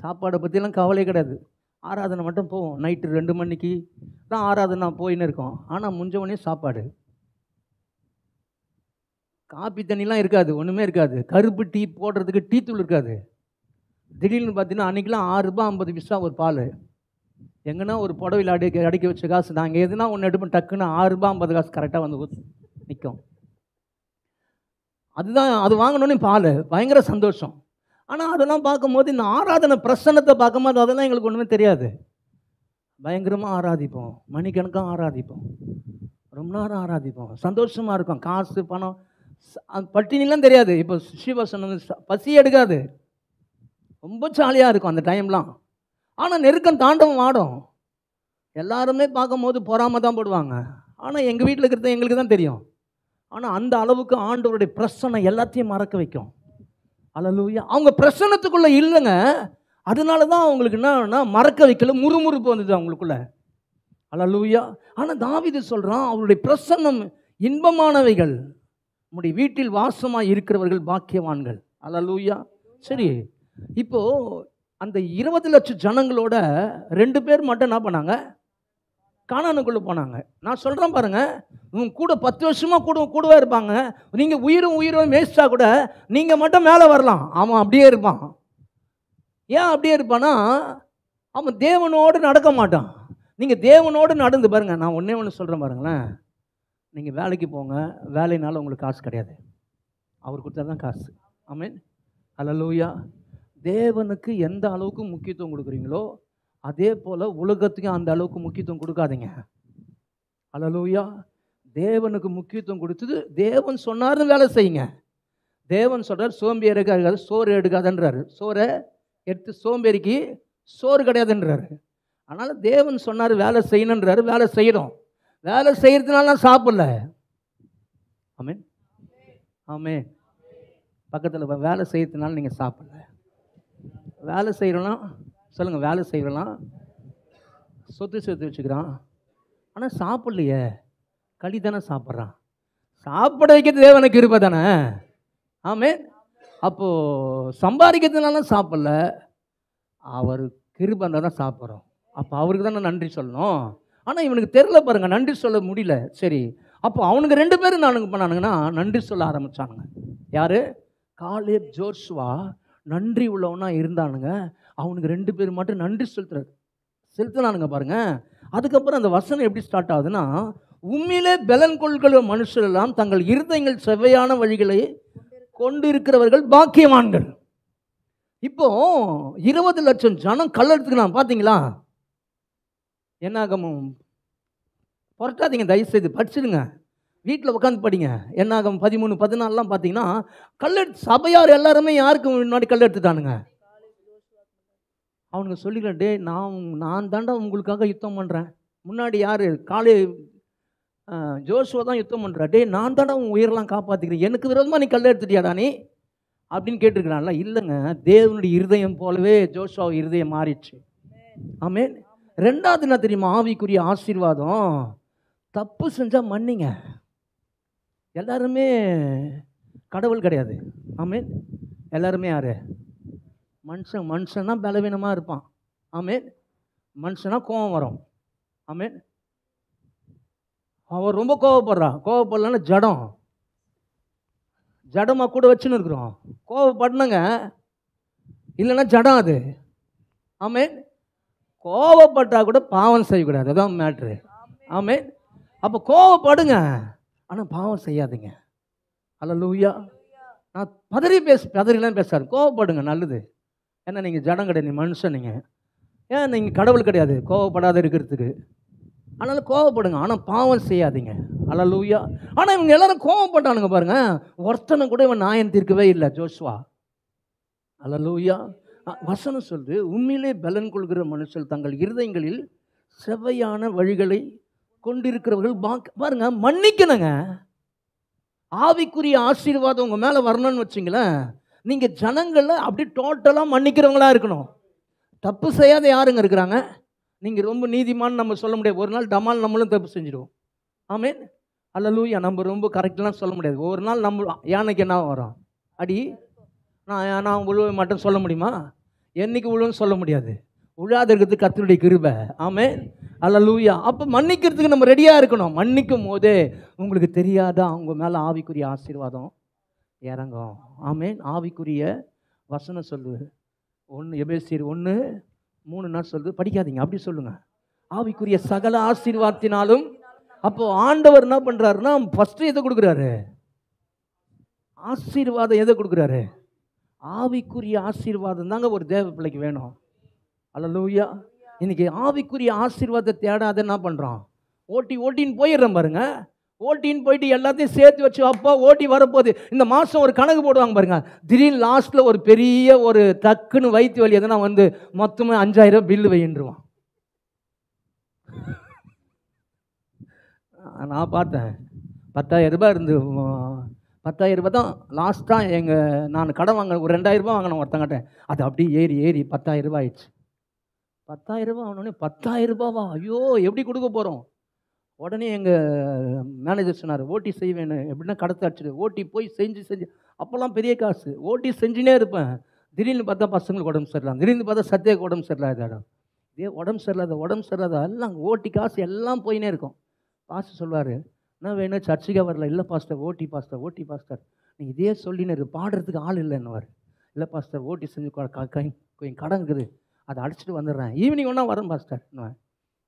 சாப்பாடை பற்றிலாம் கவலையே கிடையாது, ஆராதனை மட்டும் போவோம். நைட்டு 2 மணிக்கு தான் ஆராதனை போயின்னு இருக்கோம். ஆனால் முடிஞ்சவொடனே சாப்பாடு, காப்பி தண்ணிலாம் இருக்காது, ஒன்றுமே இருக்காது. கருப்பு டீ போடுறதுக்கு டீ தூள் இருக்காது. திடீர்னு பார்த்தீங்கன்னா அன்றைக்கெலாம் ₹6.50 ஒரு பால். எங்கன்னா ஒரு புடவையில் அடிக்க வச்ச காசு நாங்கள் எதுனா ஒன்று எடுப்போம், டக்குன்னு ₹6.50 கரெக்டாக வந்து நிற்கும். அதுதான், அது வாங்கினோன்னே பால் பயங்கர சந்தோஷம். ஆனால் அதெல்லாம் பார்க்கும்போது இந்த ஆராதனை பிரசன்னத்தை பார்க்கும்போது அதெல்லாம் எங்களுக்கு ஒன்றுமே தெரியாது. பயங்கரமாக ஆராதிப்போம், மணிக்கணக்காக ஆராதிப்போம், ரொம்ப நேரம் ஆராதிப்போம், சந்தோஷமாக இருக்கும். காசு பணம் பட்டினிலாம் தெரியாது. இப்போ சிவா சொன்னது பசி எடுக்காது, ரொம்ப ஜாலியாக இருக்கும் அந்த டைம்லாம். ஆனால் நெருக்கம் தாண்டவும் ஆடும். எல்லாருமே பார்க்கும்போது பொறாம தான் போடுவாங்க. ஆனால் எங்கள் வீட்டில் இருக்கிறது எங்களுக்கு தான் தெரியும். ஆனால் அந்த அளவுக்கு ஆண்டவருடைய பிரசன்னம் எல்லாத்தையும் மறக்க வைக்கும். அல்லேலூயா. அவங்க பிரசன்னத்துக்குள்ளே இல்லைங்க, அதனால தான் அவங்களுக்கு என்னன்னா மறக்க வைக்கல, முறுமுறுப்பு வந்தது அவங்களுக்குள்ள. அல்லேலூயா. ஆனால் தாவீது சொல்கிறான், அவருடைய பிரசன்னம் இன்பமானவைகள், நம்முடைய வீட்டில் வாசமாக இருக்கிறவர்கள் பாக்கியவான்கள். அல்லேலூயா. சரி, இப்போது அந்த 20 லட்சம் ஜனங்களோட 2 பேர் மட்டும் என்ன பண்ணாங்க, கானானுக்குள்ளே போனாங்க. நான் சொல்கிறேன் பாருங்கள், உங்க கூட 10 வருஷமாக கூடவே இருப்பாங்க. நீங்கள் உயிரும் வேஸ்டா கூட நீங்கள் மட்டும் மேலே வரலாம், அவன் அப்படியே இருப்பான். ஏன் அப்படியே இருப்பானா, அவன் தேவனோடு நடக்க மாட்டான். நீங்கள் தேவனோடு நடந்து பாருங்கள். நான் ஒன்று சொல்கிறேன் பாருங்களேன், நீங்கள் வேலைக்கு போங்க, வேலைனால உங்களுக்கு காசு கிடையாது, அவர் கொடுத்தா தான் காசு. ஆமென், அல்லேலூயா. தேவனுக்கு எந்த அளவுக்கு முக்கியத்துவம் கொடுக்குறீங்களோ அதே போல் உலகத்துக்கும் அந்த அளவுக்கு முக்கியத்துவம் கொடுக்காதீங்க. அல்லேலூயா. தேவனுக்கு முக்கியத்துவம் கொடுத்தது, தேவன் சொன்னார்னு வேலை செய்யுங்க. தேவன் சொல்கிறார் சோம்பேறிக்காக சோறு எடுக்காதுன்றாரு, சோறை எடுத்து சோம்பேறிக்கு சோறு கிடையாதுன்றாரு. அதனால் தேவன் சொன்னார் வேலை செய்யணுன்றாரு, வேலை செய்கிறோம். வேலை செய்கிறதுனால சாப்பிடல. ஆமென், ஆமென். பக்கத்தில் வேலை செய்கிறதுனால நீங்கள் சாப்பிடல. வேலை செய்கிறோம் சொல்லுங்கள், வேலை செய்கிறோம், சொத்து சேர்த்து வச்சுக்கிறான், ஆனால் சாப்பிட்லையே, களி தானே சாப்பிட்றான். சாப்பிட வைக்கிறது தேவனுக்கு கிருபை தானே. ஆமென். அப்போது சம்பாதிக்கிறதுனால சாப்பிடல, அவர் கிருபை இருந்தால் தான் சாப்பிட்றோம். அப்போ அவருக்கு தானே நன்றி சொல்லணும். ஆனால் இவனுக்கு தெரில பாருங்கள், நன்றி சொல்ல முடியல. சரி, அப்போ அவனுக்கு 2 பேரும் நானுங்க பண்ணானுங்கன்னா நன்றி சொல்ல ஆரம்பித்தானுங்க. யார்? காலேப், ஜோசுவா நன்றி உள்ளவனா இருந்தானுங்க. அவனுக்கு 2 பேர் மட்டும் நன்றி செலுத்தினானுங்க பாருங்க. அதுக்கப்புறம் அந்த வசனம் எப்படி ஸ்டார்ட் ஆகுதுன்னா, உண்மையிலே பலன் கொள்கிற மனுஷர் எல்லாம் தங்கள் இருதயங்கள் செவ்வையான வழிகளை கொண்டிருக்கிறவர்கள் பாக்கியவான்கள். இப்போ 20 லட்சம் ஜனம் கல்லெடுத்துக்கலாம் பார்த்தீங்களா? என்னாகமும் புரட்டாதீங்க, தயவுசெய்து படிச்சிடுங்க, வீட்டில் உட்காந்து படிங்க. என்னாகும் 13, 14 பார்த்தீங்கன்னா கல்லெடுத்து சபையார் எல்லாருமே யாருக்கு முன்னாடி கல்லெடுத்துட்டானுங்க. அவனுங்க சொல்லிக்கிறேன், டே நான் தாண்டா உங்களுக்காக யுத்தம் பண்ணுறேன். முன்னாடி யார்? ஜோசுவா தான் யுத்தம் பண்ணுறா. டே நான் தாண்டா உன் உயிரெல்லாம் காப்பாற்றிக்கிறேன், எனக்கு விரோதமாக நீ கல் எடுத்துட்டியாடா நீ அப்படின்னு கேட்டிருக்கிறான்ல. இல்லைங்க, தேவனுடைய இருதயம் போலவே ஜோசுவா இருதயம் மாறிடுச்சு. ஆமென். 2வது என்ன தெரியுமா? ஆவிக்குரிய ஆசீர்வாதம், தப்பு செஞ்சால் மன்னிங்க. எல்லாருமே கடவுள் கிடையாது. ஆமென். எல்லாருமே யார்? மனுஷன்னா பலவீனமாக இருப்பான். ஆமென். மனுஷனா கோபம் வரும். ஆமென். அவன் ரொம்ப கோவப்படலன்னா ஜடமாக கூட வச்சுன்னு இருக்கிறோம். கோவப்படணுங்க, இல்லைன்னா ஜடம் அது. ஆமென். கோவப்பட்டா கூட பாவம் செய்யக்கூடாது, அதான் மேட்ரு. ஆமென். அப்போ கோவப்படுங்க, ஆனால் பாவம் செய்யாதீங்க. அல்லேலூயா. நான் பதறிலாம் பேசாரு, கோவப்படுங்க, நல்லது. ஏன்னா நீங்கள் ஜடம் கிடையாது, நீ மனுஷன். நீங்கள் ஏன் நீங்கள் கடவுள் கிடையாது கோவப்படாத இருக்கிறதுக்கு. அதனால கோவப்படுங்க, ஆனால் பாவம் செய்யாதீங்க. அல்லேலூயா. ஆனால் இவங்க எல்லாரும் கோவப்பட்டானுங்க பாருங்க, ஒருத்தனை கூட இவன் நியாயம் தீர்க்கவே இல்லை ஜோசுவா. அல்லேலூயா. வசனம் சொல்லுது, உண்மையிலே பலன் கொள்கிற மனுஷர் தங்கள் இருதயங்களில் செவ்வையான வழிகளை கொண்டிருக்கிறவர்கள் பாருங்க, மன்னிக்கணுங்க. ஆவிக்குரிய ஆசீர்வாதம் உங்க மேல வரணும்னு வச்சிங்களேன், நீங்க ஜனங்களை அப்படி டோட்டலா மன்னிக்கிறவங்களா இருக்கணும். தப்பு செய்யாத யாருங்க இருக்கிறாங்க? நீங்க ரொம்ப நீதிமான்னு நம்ம சொல்ல முடியாது. ஒரு நாள் டமால் நம்மளும் தப்பு செஞ்சிடுவோம். ஆமென். அல்லேலூயா. நம்ம ரொம்ப கரெக்டெலாம் சொல்ல முடியாது. ஒரு நாள் நம்ம யானைக்கு என்ன வரும்? அடி. நான் உழுவ மட்டும் சொல்ல முடியுமா? என்னைக்கு உழுவுன்னு சொல்ல முடியாது. உழாத இருக்கிறது கர்த்தருடைய கிருபை. ஆமென். அல்லேலூயா. அப்போ மன்னிக்கிறதுக்கு நம்ம ரெடியாக இருக்கணும். மன்னிக்கும் போதே உங்களுக்கு தெரியாத அவங்க மேலே ஆவிக்குரிய ஆசீர்வாதம் இறங்கும். ஆமென். ஆவிக்குரிய வசனம் சொல்லு 1 எபேசியர் 1:3 சொல்லுது, படிக்காதீங்க, அப்படி சொல்லுங்க. ஆவிக்குரிய சகல ஆசீர்வாதத்தினாலும். அப்போ ஆண்டவர் என்ன பண்றாருன்னா, ஃபர்ஸ்ட் எதை கொடுக்குறாரு? ஆசீர்வாதம் எதை கொடுக்குறாரு? ஆவிக்குரிய ஆசீர்வாதம் தாங்க ஒரு தேவ பிள்ளைக்கு வேணும். அல்லேலூயா. இன்னைக்கு ஆவிக்குரிய ஆசீர்வாதத்தை தேடாத என்ன பண்றோம்? ஓட்டின்னு போயிடுறோம் பாருங்க. ஓட்டின்னு போயிட்டு எல்லாத்தையும் சேர்த்து வச்சு, அப்பா ஓட்டி வரப்போகுது, இந்த மாதம் ஒரு கணக்கு போடுவாங்க பாருங்க. திடீர்னு லாஸ்ட்டில் ஒரு பெரிய ஒரு டக்குன்னு வயிற்று வலி எதுனா வந்து மொத்தமாக 5000 பில்லு வைன்றுவான். நான் பார்த்தேன், 10,000 ரூபாய் இருந்து 10,000 ரூபாய் தான் லாஸ்ட்டாக நான் கடன் வாங்க ஒரு 2,000 ரூபாய் வாங்கினேன் ஒருத்தங்கிட்ட. அது அப்படியே ஏறி 10,000 ரூபாய் ஆயிடுச்சு. 10,000 ரூபாய் ஆனோடனே 10,000 ரூபாவா, ஐயோ எப்படி கொடுக்க போகிறோம்? உடனே எங்கள் மேனேஜர் சொன்னார், ஓட்டி செய்வேன்னு. எப்படின்னா கடத்தை அடிச்சுடு. ஓட்டி போய் செஞ்சு அப்போல்லாம் பெரிய காசு. ஓட்டி செஞ்சுனே இருப்பேன். திடீர்னு பார்த்தா பசங்களுக்கு உடம்பு சரியில்லாம், திடீர்னு பார்த்தா சத்தியாக்கு உடம்பு சரியில்லாத, இதே உடம்பு சரியில்லாத எல்லாம் ஓட்டி காசு எல்லாம் போயினே இருக்கும். பாஸ்டர் சொல்வார், என்ன வேணும், சர்ச்சுக்கே வரல. இல்லை பாஸ்டர், ஓட்டி பாஸ்டர் நீங்கள் இதே சொல்லினாரு, பாடுறதுக்கு ஆள் இல்லைன்னுவார். இல்லை பாஸ்டர், ஓட்டி செஞ்சு கொஞ்சம் கடன் இருக்குது, அதை அடிச்சுட்டு வந்துடுறேன், ஈவினிங் ஒன்றா வரேன் பாஸ்டர்.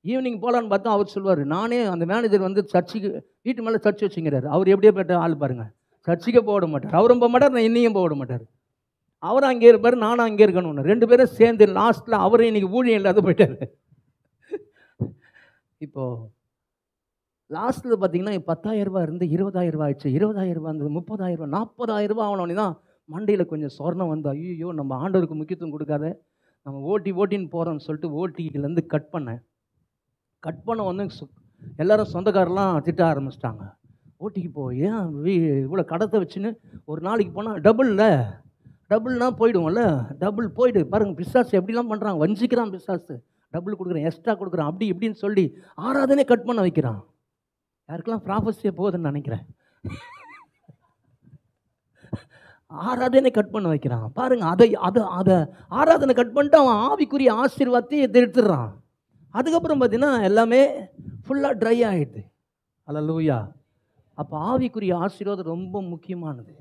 ஈவினிங் போகலான்னு பார்த்தா அவர் சொல்லுவார், நானே அந்த மேனேஜர் வந்து சர்ச்சுக்கு வீட்டு மேலே சர்ச்சு வச்சுங்கிறாரு. அவர் எப்படியே போய்ட்ட ஆள் பாருங்கள், சர்ச்சுக்கே போக விட மாட்டார். அவரும் போக மாட்டார், நான் என்னையும் போக விட மாட்டார். அவரும் அங்கே இருப்பார், நானும் அங்கே இருக்கணும். 2 பேரும் சேர்ந்து லாஸ்ட்டில் அவரும் இன்னைக்கு ஊழியம் இல்லாத போயிட்டார். இப்போது லாஸ்ட்டில் பார்த்தீங்கன்னா 10,000 ரூபாய் இருந்து 20,000 ரூபாய் ஆயிடுச்சு. 20,000 ரூபாய் இருந்தது 30,000 ரூபாய், 40,000 ரூபாய் ஆகணுன்னே தான் மண்டையில் கொஞ்சம் சொர்ணம் வந்து, ஐயோ நம்ம ஆண்டவருக்கு முக்கியத்துவம் கொடுக்காத, நம்ம ஓட்டின்னு போகிறோம்னு சொல்லிட்டு ஓட்டிலேருந்து கட் பண்ண வந்து எல்லாரும் சொந்தக்காரெல்லாம் திட்ட ஆரம்பிச்சிட்டாங்க. ஓட்டிக்கு போய் ஏன் இவ்வளோ கடத்தை வச்சுன்னு ஒரு நாளைக்கு போனால் டபுள்னா போயிடுவோம்ல, டபுள் போயிடு பாருங்கள். பிசாசு எப்படிலாம் பண்ணுறாங்க, வஞ்சிக்கிறான் பிசாசு. டபுள் கொடுக்குறேன், எக்ஸ்ட்ரா கொடுக்குறான், அப்படி இப்படின்னு சொல்லி ஆராதனை கட் பண்ண வைக்கிறான். யாருக்கெல்லாம் ப்ராஃபஸியே போகுதுன்னு நினைக்கிறேன். ஆராதனை கட் பண்ண வைக்கிறான் பாருங்க. அதை ஆராதனை கட் பண்ணிட்டு அவன் ஆவிக்குரிய ஆசீர்வாதத்தை எடுத்துடுறான். அதுக்கப்புறம் பார்த்தீங்கன்னா எல்லாமே ஃபுல்லாக ட்ரை ஆகிடுது. அல்லேலூயா. அப்போ ஆவிக்குரிய ஆசீர்வாதம் ரொம்ப முக்கியமானது.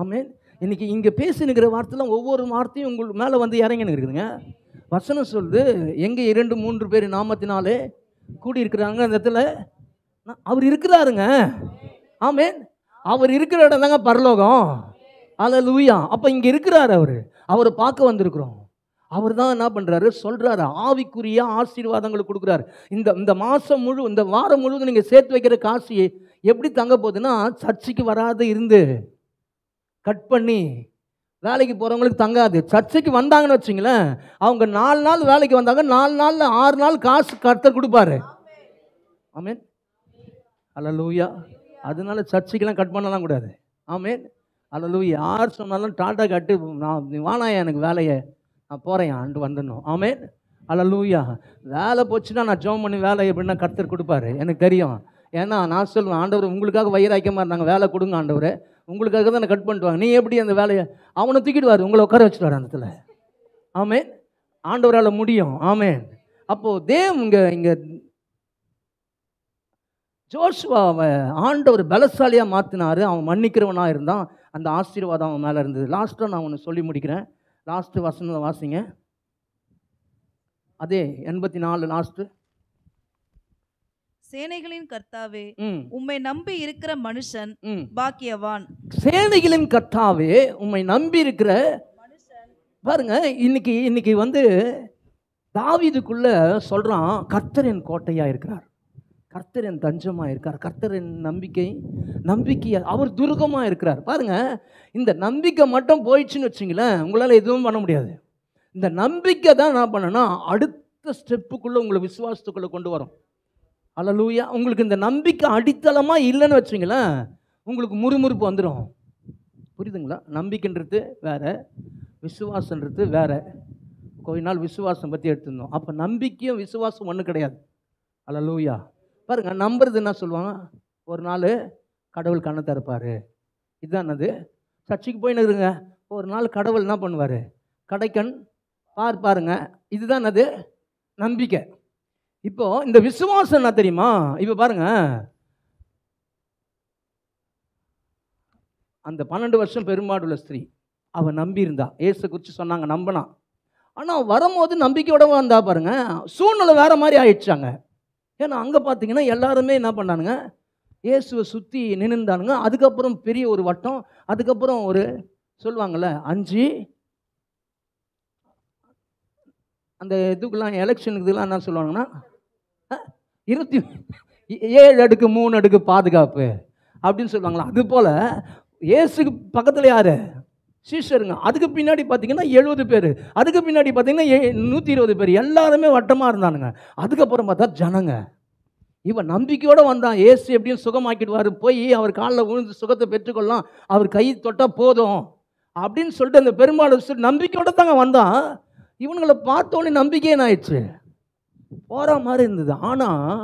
ஆமென். இன்னைக்கு இங்கே பேசினுக்கிற வார்த்தைலாம் ஒவ்வொரு வார்த்தையும் உங்களுக்கு மேலே வந்து இறங்கின்னு இருக்குதுங்க. வசனம் சொல்லுது, எங்கே 2-3 பேர் நாமத்தினாலே கூடி இருக்கிறாங்க, அந்த இடத்துல அவர் இருக்கிறாருங்க. ஆமென். அவர் இருக்கிற இடம் தாங்க பரலோகம். அல்லேலூயா. அப்போ இங்கே இருக்கிறார் அவரை பார்க்க வந்திருக்கிறோம். அவர் தான் என்ன பண்ணுறாரு, சொல்கிறாரு, ஆவிக்குரிய ஆசீர்வாதங்களை கொடுக்குறாரு. இந்த மாதம் இந்த வாரம் முழுவதும் நீங்கள் சேர்த்து வைக்கிற காசு எப்படி தங்க போகுதுன்னா, சர்ச்சுக்கு வராது இருந்து கட் பண்ணி வேலைக்கு போகிறவங்களுக்கு தங்காது. சர்ச்சுக்கு வந்தாங்கன்னு வச்சிங்களேன், அவங்க 4 நாள் வேலைக்கு வந்தாங்க, 4 நாளில் 6 நாள் காசு கர்த்தர் கொடுப்பாரு. ஆமென். அல்லேலூயா. அதனால சர்ச்சுக்கெல்லாம் கட் பண்ணலாம் கூடாது. ஆமென். அல்லேலூயா. யார் சொன்னாலும் டாட்டா கட்டு, நான் வானாயா எனக்கு வேலையை, நான் போகிறேன் ஆண்டு வந்துடணும். ஆமென். அல்லேலூயா. வேலை போச்சுன்னா நான் ஜெபம் பண்ணி வேலை எப்படின்னா கர்த்தர் கொடுப்பாரு, எனக்கு தெரியும். ஏன்னா நான் சொல்லுவேன், ஆண்டவர் உங்களுக்காக வைராக்கியமாக இருந்தாங்க, வேலை கொடுங்க ஆண்டவர், உங்களுக்காக தான் நான் கட் பண்ணிட்டுவாங்க, நீ எப்படி அந்த வேலையை அவனை தூக்கிடுவார், உங்களை உட்கார வச்சுடுவார் அந்த இடத்துல. ஆமென். ஆண்டவரால் முடியும். ஆமென். அப்போது இங்கே ஜோஷுவாவை ஆண்டவர் பலசாலியாக மாற்றினார். அவன் மன்னிக்கிறவனாக இருந்தான், அந்த ஆசீர்வாதம் அவன் மேலே இருந்தது. லாஸ்ட்டாக நான் ஒன்று சொல்லி முடிக்கிறேன். லாஸ்ட்டு வசனம் வாசிங்க, அதே 84 லாஸ்ட்டு. சேனைகளின் கர்த்தாவே, உம்மை நம்பி இருக்கிற மனுஷன் பாக்கியவான். சேனைகளின் கர்த்தாவே, உம்மை நம்பி இருக்கிற பாருங்க. இன்னைக்கு வந்து தாவீதுக்குள்ள சொல்றான், கர்த்தர் என் கோட்டையா இருக்கிறார். கர்த்தர் என் தஞ்சமாக இருக்கார், கர்த்தர் என் நம்பிக்கை அவர் துருகமாக இருக்கிறார். பாருங்க, இந்த நம்பிக்கை மட்டும் போயிடுச்சுன்னு வச்சிங்களேன், உங்களால் எதுவும் பண்ண முடியாது. இந்த நம்பிக்கை தான் என்ன பண்ணனா அடுத்த ஸ்டெப்புக்குள்ளே உங்களை விசுவாசத்துக்குள்ளே கொண்டு வரும். அல்லேலூயா. உங்களுக்கு இந்த நம்பிக்கை அடித்தளமாக இல்லைன்னு வச்சிங்களேன், உங்களுக்கு முறுமுறுப்பு வந்துடும். புரியுதுங்களா? நம்பிக்கைன்றது வேற, விசுவாசன்றது வேற. கொஞ்ச நாள் விசுவாசம் பற்றி எடுத்துருந்தோம். அப்போ நம்பிக்கையும் விசுவாசம் ஒன்றும் கிடையாது. அல்லேலூயா. பாருங்க, நம்புறது என்ன சொல்லுவாங்க, ஒரு நாள் கடவுள் கண்ணை திறப்பார், இதுதான் அது. சர்ச்சைக்கு போயின்னு இருக்குங்க, ஒரு நாள் கடவுள் என்ன பண்ணுவார், கடைக்கண் பாருங்க, இதுதான் அது நம்பிக்கை. இப்போ இந்த விசுவாசம் என்ன தெரியுமா? இப்போ பாருங்க, அந்த 12 வருஷம் பெரும்பாடுள்ள ஸ்திரீ, அவன் நம்பி இருந்தா, இயேசு குறித்து சொன்னாங்க, நம்பினா. ஆனால் வரும்போது நம்பிக்கையோட வந்தா பாருங்க, சூழ்நிலை வேற மாதிரி ஆயிடுச்சாங்க. ஏன்னா அங்கே பார்த்தீங்கன்னா எல்லாருமே என்ன பண்ணானுங்க, இயேசுவை சுற்றி நின்றுந்தானுங்க. அதுக்கப்புறம் பெரிய ஒரு வட்டம், அதுக்கப்புறம் ஒரு சொல்லுவாங்கள்ல 5 அந்த இதுக்கெல்லாம் எலெக்ஷனுக்குலாம் என்ன சொல்லுவாங்கன்னா 27 அடுக்கு 3 அடுக்கு பாதுகாப்பு அப்படின்னு சொல்லுவாங்களா. அது போல் இயேசுக்கு பக்கத்தில் யார், சீஷருங்க. அதுக்கு பின்னாடி பார்த்தீங்கன்னா 70 பேர், அதுக்கு பின்னாடி பார்த்தீங்கன்னா 120 பேர், எல்லாருமே வட்டமாக இருந்தானுங்க. அதுக்கப்புறம் பார்த்தா ஜனங்க. இவன் நம்பிக்கையோடு வந்தான், இயேசு எப்படியும் சுகமாக்கிடுவார், போய் அவர் காலில் விழுந்து சுகத்தை பெற்றுக்கொள்ளலாம், அவர் கை தொட்டால் போதும் அப்படின்னு சொல்லிட்டு அந்த பெரும்பாலும் நம்பிக்கையோடு தாங்க வந்தான். இவனுங்களை பார்த்தோன்னே நம்பிக்கையே ஆயிடுச்சு, போகிற மாதிரி இருந்தது. ஆனால்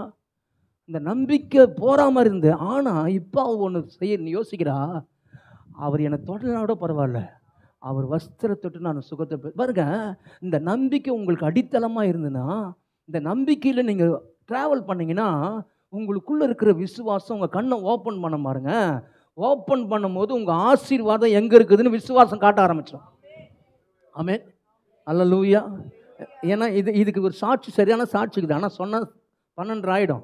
இந்த நம்பிக்கை போகிற மாதிரி இருந்தது. ஆனால் இப்போ அவன் ஒன்று செய்ய யோசிக்கிறா, அவர் என்னை தொடலோட பரவாயில்ல, அவர் வஸ்திரத்தை தொட்டு நான் சுகத்தை பாருங்க. இந்த நம்பிக்கை உங்களுக்கு அடித்தளமாக இருந்ததுன்னா, இந்த நம்பிக்கையில் நீங்கள் ட்ராவல் பண்ணிங்கன்னா உங்களுக்குள்ளே இருக்கிற விசுவாசம் உங்கள் கண்ணை ஓப்பன் பண்ண பாருங்க. ஓப்பன் பண்ணும்போது உங்கள் ஆசீர்வாதம் எங்கே இருக்குதுன்னு விசுவாசம் காட்ட ஆரம்பிச்சோம். ஆமென், அல்லேலூயா. ஏன்னா இதுக்கு ஒரு சாட்சி, சரியான சாட்சி இருக்குது. ஆனால் சொன்னால் 12 ஆகிடும்.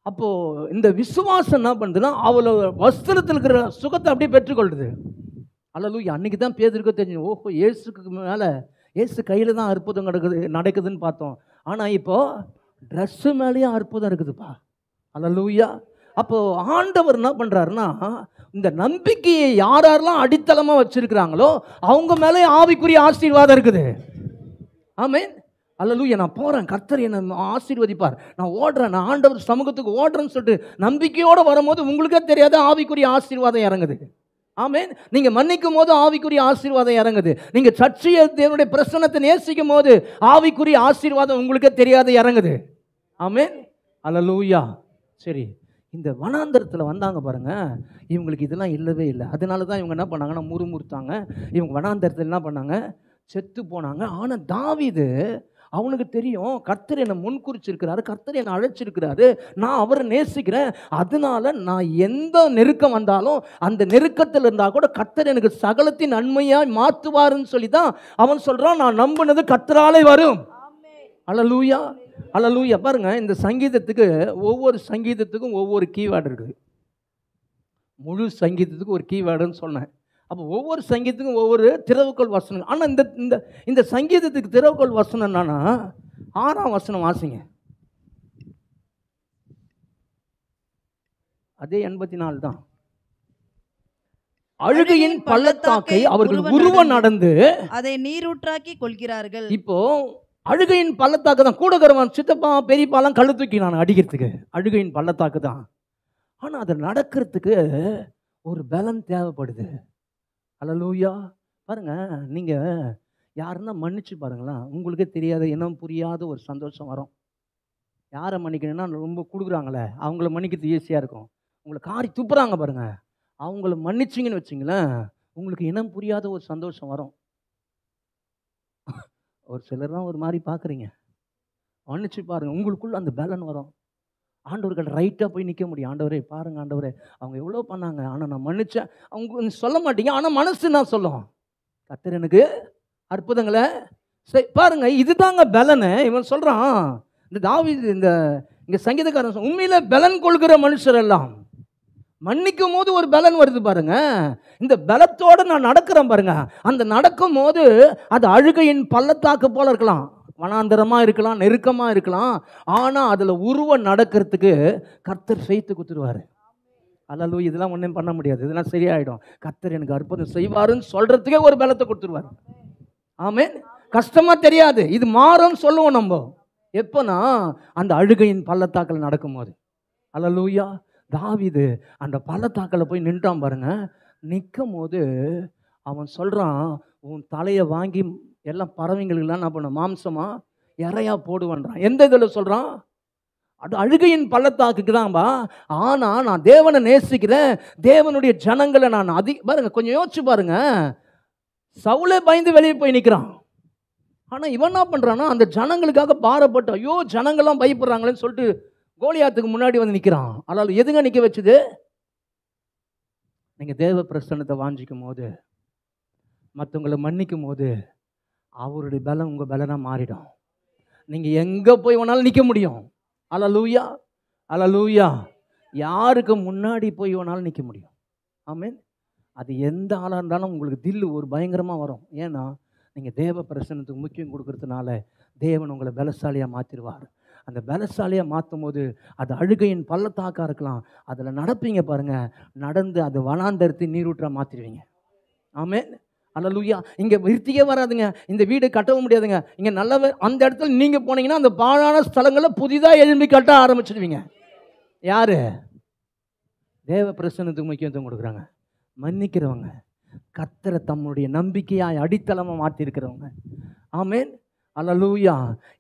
அப்போது இந்த விசுவாசம் என்ன பண்ணுதுன்னா அவளோட வஸ்திரத்தில் இருக்கிற சுகத்தை அப்படியே பெற்றுக்கொள்ளுது. அல்லேலூயா. அன்றைக்கி தான் பேதுருக்கு தெரிஞ்சு, ஓஹோ இயேசுக்கு மேலே, இயேசு கையில் தான் அற்புதம் நடக்குதுன்னு பார்த்தோம். ஆனால் இப்போது ட்ரெஸ்ஸு மேலேயும் அற்புதம் இருக்குதுப்பா. அல்லேலூயா. அப்போது ஆண்டவர் என்ன பண்ணுறாருன்னா, இந்த நம்பிக்கையை யாரெல்லாம் அடித்தளமாக வச்சுருக்கிறாங்களோ அவங்க மேலே ஆவிக்குரிய ஆசீர்வாதம் இருக்குது. ஆமென், அல்லேலூயா. நான் போகிறேன், கர்த்தர் என்னை ஆசீர்வதிப்பார், நான் ஓடுறேன், நான் ஆண்டவர் சமூகத்துக்கு ஓடுறேன்னு சொல்லிட்டு நம்பிக்கையோடு வரும்போது உங்களுக்கே தெரியாத ஆவிக்குரிய ஆசீர்வாதம் இறங்குது. ஆமென். நீங்கள் மன்னிக்கும் போது ஆவிக்குரிய ஆசீர்வாதம் இறங்குது. நீங்கள் சர்ச்சையை தேவனுடைய பிரசன்னத்தை நேசிக்கும் போது ஆவிக்குரிய ஆசீர்வாதம் உங்களுக்கே தெரியாத இறங்குது. ஆமென், அல்லேலூயா. சரி, இந்த வனாந்தரத்தில் வந்தாங்க பாருங்க, இவங்களுக்கு இதெல்லாம் இல்லவே இல்லை. அதனால தான் இவங்க என்ன பண்ணாங்கன்னா முறுமுறுத்தாங்க. இவங்க வனாந்தரத்தில் என்ன பண்ணாங்க, செத்து போனாங்க. ஆனால் தாவீது அவனுக்கு தெரியும், கர்த்தர் என்னை முன்குறிச்சிருக்கிறாரு, கர்த்தர் என்னை அழைச்சிருக்கிறாரு, நான் அவரை நேசிக்கிறேன், அதனால நான் எந்த நெருக்கம் வந்தாலும் அந்த நெருக்கத்தில் இருந்தால் கூட கர்த்தர் எனக்கு சகலத்தின் நன்மையாய் மாற்றுவாருன்னு சொல்லி தான் அவன் சொல்கிறான், நான் நம்பினது கர்த்தராலே வரும். அல்லேலூயா, அல்லேலூயா. பாருங்க, இந்த சங்கீதத்துக்கு ஒவ்வொரு சங்கீதத்துக்கும் ஒவ்வொரு கீவேர்டு இருக்குது. முழு சங்கீதத்துக்கு ஒரு கீவேர்டுன்னு சொன்னேன். அப்போ ஒவ்வொரு சங்கீதத்துக்கும் ஒவ்வொரு திறவுகோள் வசனம். ஆனால் இந்த இந்த சங்கீதத்துக்கு திறவுகோள் வசனம் என்னன்னா 6ஆம் வசனம் வாசிங்க. அதே 84 தான். அழுகையின் பள்ளத்தாக்கை அவர்கள் உருவ நடந்து அதை நீரூற்றாக்கி கொள்கிறார்கள். இப்போ அழுகையின் பள்ளத்தாக்கு தான். கூட இருக்கிறவன் சித்தப்பா பெரியப்பாலாம் கழு தூக்கி நான் அடிக்கிறதுக்கு அழுகையின் பள்ளத்தாக்கு தான். ஆனால் அதை நடக்கிறதுக்கு ஒரு பலன் தேவைப்படுது. அல்லேலூயா. பாருங்க, நீங்கள் யாருன்னா மன்னிச்சு பாருங்களேன், உங்களுக்கே தெரியாத இனம் புரியாத ஒரு சந்தோஷம் வரும். யாரை மன்னிக்கணும்னா ரொம்ப கொடுக்குறாங்களே அவங்கள மன்னிக்கிறது ஈஸியாக இருக்கும். உங்களை காரி துப்புறாங்க பாருங்க, அவங்கள மன்னிச்சிங்கன்னு வச்சிங்களேன், உங்களுக்கு இனம் புரியாத ஒரு சந்தோஷம் வரும். ஒரு சிலர் தான் ஒரு மாதிரி பார்க்குறீங்க, மன்னிச்சு பாருங்கள், உங்களுக்குள்ள அந்த பேலன் வரும். ஆண்டவர்கள் ரைட்டாக போய் நிற்க முடியும். ஆண்டவரே பாருங்கள், ஆண்டவரே அவங்க எவ்வளோ பண்ணாங்க, ஆனால் நான் மன்னிச்சேன். அவங்க சொல்ல மாட்டீங்க, ஆனால் மனசு நான் சொல்லும், கர்த்தர் எனக்கு அற்புதங்களை பாருங்க. இதுதாங்க பலனை. இவன் சொல்கிறான், இந்த தாவீது இங்கே சங்கீதக்காரன் உண்மையில பலன் கொள்கிற மனுஷர் எல்லாம் மன்னிக்கும் போது ஒரு பலன் வருது பாருங்க. இந்த பலத்தோடு நான் நடக்கிறேன் பாருங்க. அந்த நடக்கும் போது அது அழுகையின் பள்ளத்தாக்கு போல இருக்கலாம். வனாந்தரமாக இருக்கலாம், நெருக்கமாக இருக்கலாம். ஆனால் அதில் உருவம் நடக்கிறதுக்கு கர்த்தர் செய்து கொடுத்துருவார். அல்லேலூயா. இதெல்லாம் ஒன்றும் பண்ண முடியாது, இதெல்லாம் சரியாயிடும். கர்த்தர் எனக்கு அற்புதம் செய்வாருன்னு சொல்கிறதுக்கே ஒரு பலத்தை கொடுத்துருவார். ஆமென். கஷ்டமாக தெரியாது, இது மாறும் சொல்லுவோம் நம்ம. எப்போனா அந்த அழுகையின் பள்ளத்தாக்கில் நடக்கும்போது. அல்லேலூயா. தாவீது அந்த பள்ளத்தாக்கில் போய் நின்றான் பாருங்க. நிற்கும் போது அவன் சொல்கிறான், உன் தலையை வாங்கி எல்லாம் பறவைங்களுக்கெல்லாம் என்ன பண்ண மாம்சமா இறையா போடுவான்றான். எந்த இதில் சொல்கிறான்? அது அழுகையின் பள்ளத்தாக்குக்கு தான்பா. ஆனால் நான் தேவனை நேசிக்கிறேன், தேவனுடைய ஜனங்களை நான் பாருங்க, கொஞ்சம் யோசிச்சு பாருங்க. சவுலே பயந்து வெளியே போய் நிற்கிறான். ஆனால் இவன் என்ன பண்ணுறான்னா அந்த ஜனங்களுக்காக பாரப்பட்டு, ஐயோ ஜனங்கள்லாம் பயப்படுறாங்களேன்னு சொல்லிட்டு கோலியாத்துக்கு முன்னாடி வந்து நிற்கிறான். ஆனால் எதுங்க நிற்க வச்சுது? நீங்கள் தேவ பிரசன்னத்தை வாஞ்சிக்கும் போது, மற்றவங்களை மன்னிக்கும் போது அவருடைய பலம் உங்கள் பலனாக மாறிடும். நீங்கள் எங்கே போய் வேணாலும் நிற்க முடியும். அல்லேலூயா. அல்லேலூயா. யாருக்கு முன்னாடி போய் வேணாலும் நிற்க முடியும். ஆமென். அது எந்த ஆளாக இருந்தாலும் உங்களுக்கு தில்லு ஒரு பயங்கரமாக வரும். ஏன்னா நீங்கள் தேவ பிரசன்னத்துக்கு முக்கியம் கொடுக்கறதுனால தேவன் உங்களை பலசாலியாக மாற்றிடுவார். அந்த பலசாலியாக மாற்றும் போது அது அழுகையின் பள்ளத்தாக்காக இருக்கலாம், அதில் நடப்பீங்க பாருங்கள். நடந்து அது வனாந்தரத்தை நீரூற்றாக மாற்றிடுவீங்க. ஆமென். அல்லேலூயா. இங்கே விருத்தியே வராதுங்க, இந்த வீடு கட்டவும் முடியாதுங்க. இங்கே நல்ல அந்த இடத்துல நீங்கள் போனீங்கன்னா அந்த பாழான ஸ்தலங்களில் புதிதாக எழும்பி கட்ட ஆரம்பிச்சிடுவீங்க. யார் தேவ பிரசன்னத்துக்கு முக்கியத்துவம் கொடுக்குறாங்க? மன்னிக்கிறவங்க, கர்த்தரை தம்முடைய நம்பிக்கையாய் அடித்தளமாக மாற்றிருக்கிறவங்க. ஆமென். அல்லேலூயா.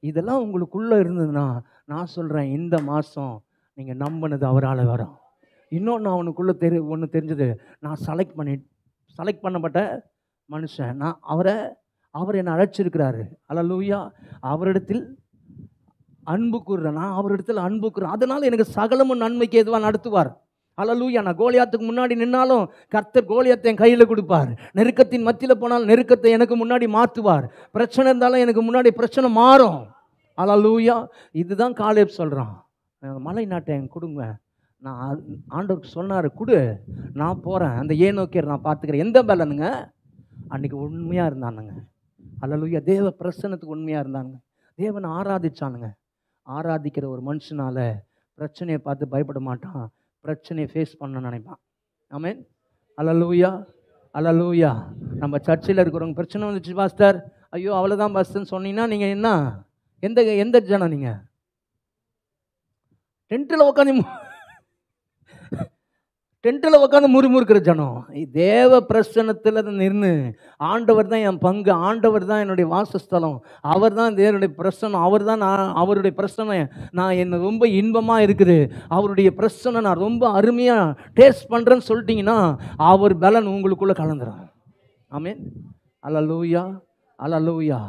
இதெல்லாம் உங்களுக்குள்ளே இருந்ததுன்னா நான் சொல்கிறேன், இந்த மாதம் நீங்கள் நம்பினது அவரால் வரும். இன்னொன்று அவனுக்குள்ளே ஒன்று தெரிஞ்சது, நான் செலக்ட் பண்ணப்பட்ட மனுஷன், நான் அவர் என்னை அழைச்சிருக்கிறாரு. அல்லேலூயா. அவரிடத்தில் அன்பு கூறுறேன், நான் அவரிடத்தில் அன்பு கூறுறேன், அதனால் எனக்கு சகலமும் நன்மைக்கு எதுவாக நடத்துவார். அல்லேலூயா. நான் கோலியாத்துக்கு முன்னாடி நின்னாலும் கர்த்தர் கோலியாத்தை என் கையில் கொடுப்பார். நெருக்கத்தின் மத்தியில் போனாலும் நெருக்கத்தை எனக்கு முன்னாடி மாற்றுவார். பிரச்சனை இருந்தாலும் எனக்கு முன்னாடி பிரச்சனை மாறும். அல்லேலூயா. இதுதான் காலேப் சொல்கிறான், மலை நாட்டை என் கொடுங்க. நான் ஆண்டவருக்கு சொன்னார், கொடு, நான் போகிறேன், அந்த ஏனோக்கியர் நான் பார்த்துக்கிறேன். எந்த பலனுங்க? அன்றைக்கி உண்மையாக இருந்தானுங்க. அல்லேலூயா. தேவ பிரசன்னத்துக்கு உண்மையாக இருந்தானுங்க. தேவனை ஆராதிச்சானுங்க. ஆராதிக்கிற ஒரு மனுஷனால் பிரச்சனையை பார்த்து பயப்பட மாட்டான், பிரச்சனையை ஃபேஸ் பண்ண நினைப்பான். ஆமென். அல்லேலூயா. அல்லேலூயா. நம்ம சர்ச்சில் இருக்கிறவங்க பிரச்சனை வந்துச்சு பாஸ்டர், ஐயோ அவ்வளோதான் பாஸ்டர்ன்னு சொன்னீங்கன்னா நீங்கள் என்ன எந்த ஜனம்? நீங்கள் டென்ட்டில் உட்காந்து முறுமுறுக்கிற ஜனம். தேவ பிரசன்னத்தில் நின்று ஆண்டவர் தான் என் பங்கு, ஆண்டவர் தான் என்னுடைய வாசஸ்தலம், அவர் தான் தேவனுடைய பிரசன்னம், அவர் தான் அவருடைய பிரசன்னம் நான் என்ன ரொம்ப இன்பமாக இருக்குது, அவருடைய பிரசன்னம் நான் ரொம்ப அருமையாக டேஸ்ட் பண்ணுறேன்னு சொல்லிட்டீங்கன்னா அவர் பலன் உங்களுக்குள்ளே கலந்துடும். ஆமென். அல்லேலூயா. அல்லேலூயா.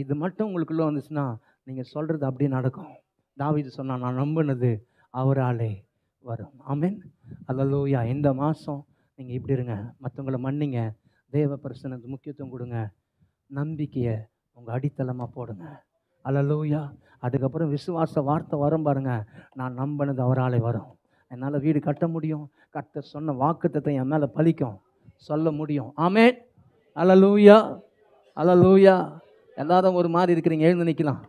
இது மட்டும் உங்களுக்குள்ளே வந்துச்சுன்னா நீங்கள் சொல்கிறது அப்படியே நடக்கும். தாவீது சொன்னான், நான் நம்பினது அவராலே வரும். ஆமென். அல்லேலூயா. இந்த மாதம் நீங்கள் இப்படி இருங்க, மற்றவங்களை மன்னிங்க, தேவ பிரசன்னத்துக்கு முக்கியத்துவம் கொடுங்க, நம்பிக்கையை உங்கள் அடித்தளமாக போடுங்க. அல்லேலூயா. அதுக்கப்புறம் விசுவாச வார்த்தை வரும் பாருங்க, நான் நம்பினது அவராலே வரும், என்னால் வீடு கட்ட முடியும், கர்த்தர் சொன்ன வாக்குத்தத்தம் என் மேலே பலிக்கும் சொல்ல முடியும். ஆமென். அல்லேலூயா. அல்லேலூயா. எல்லாரும் ஒரு மாதிரி இருக்கிறீங்க, எழுந்து நிற்கலாம்.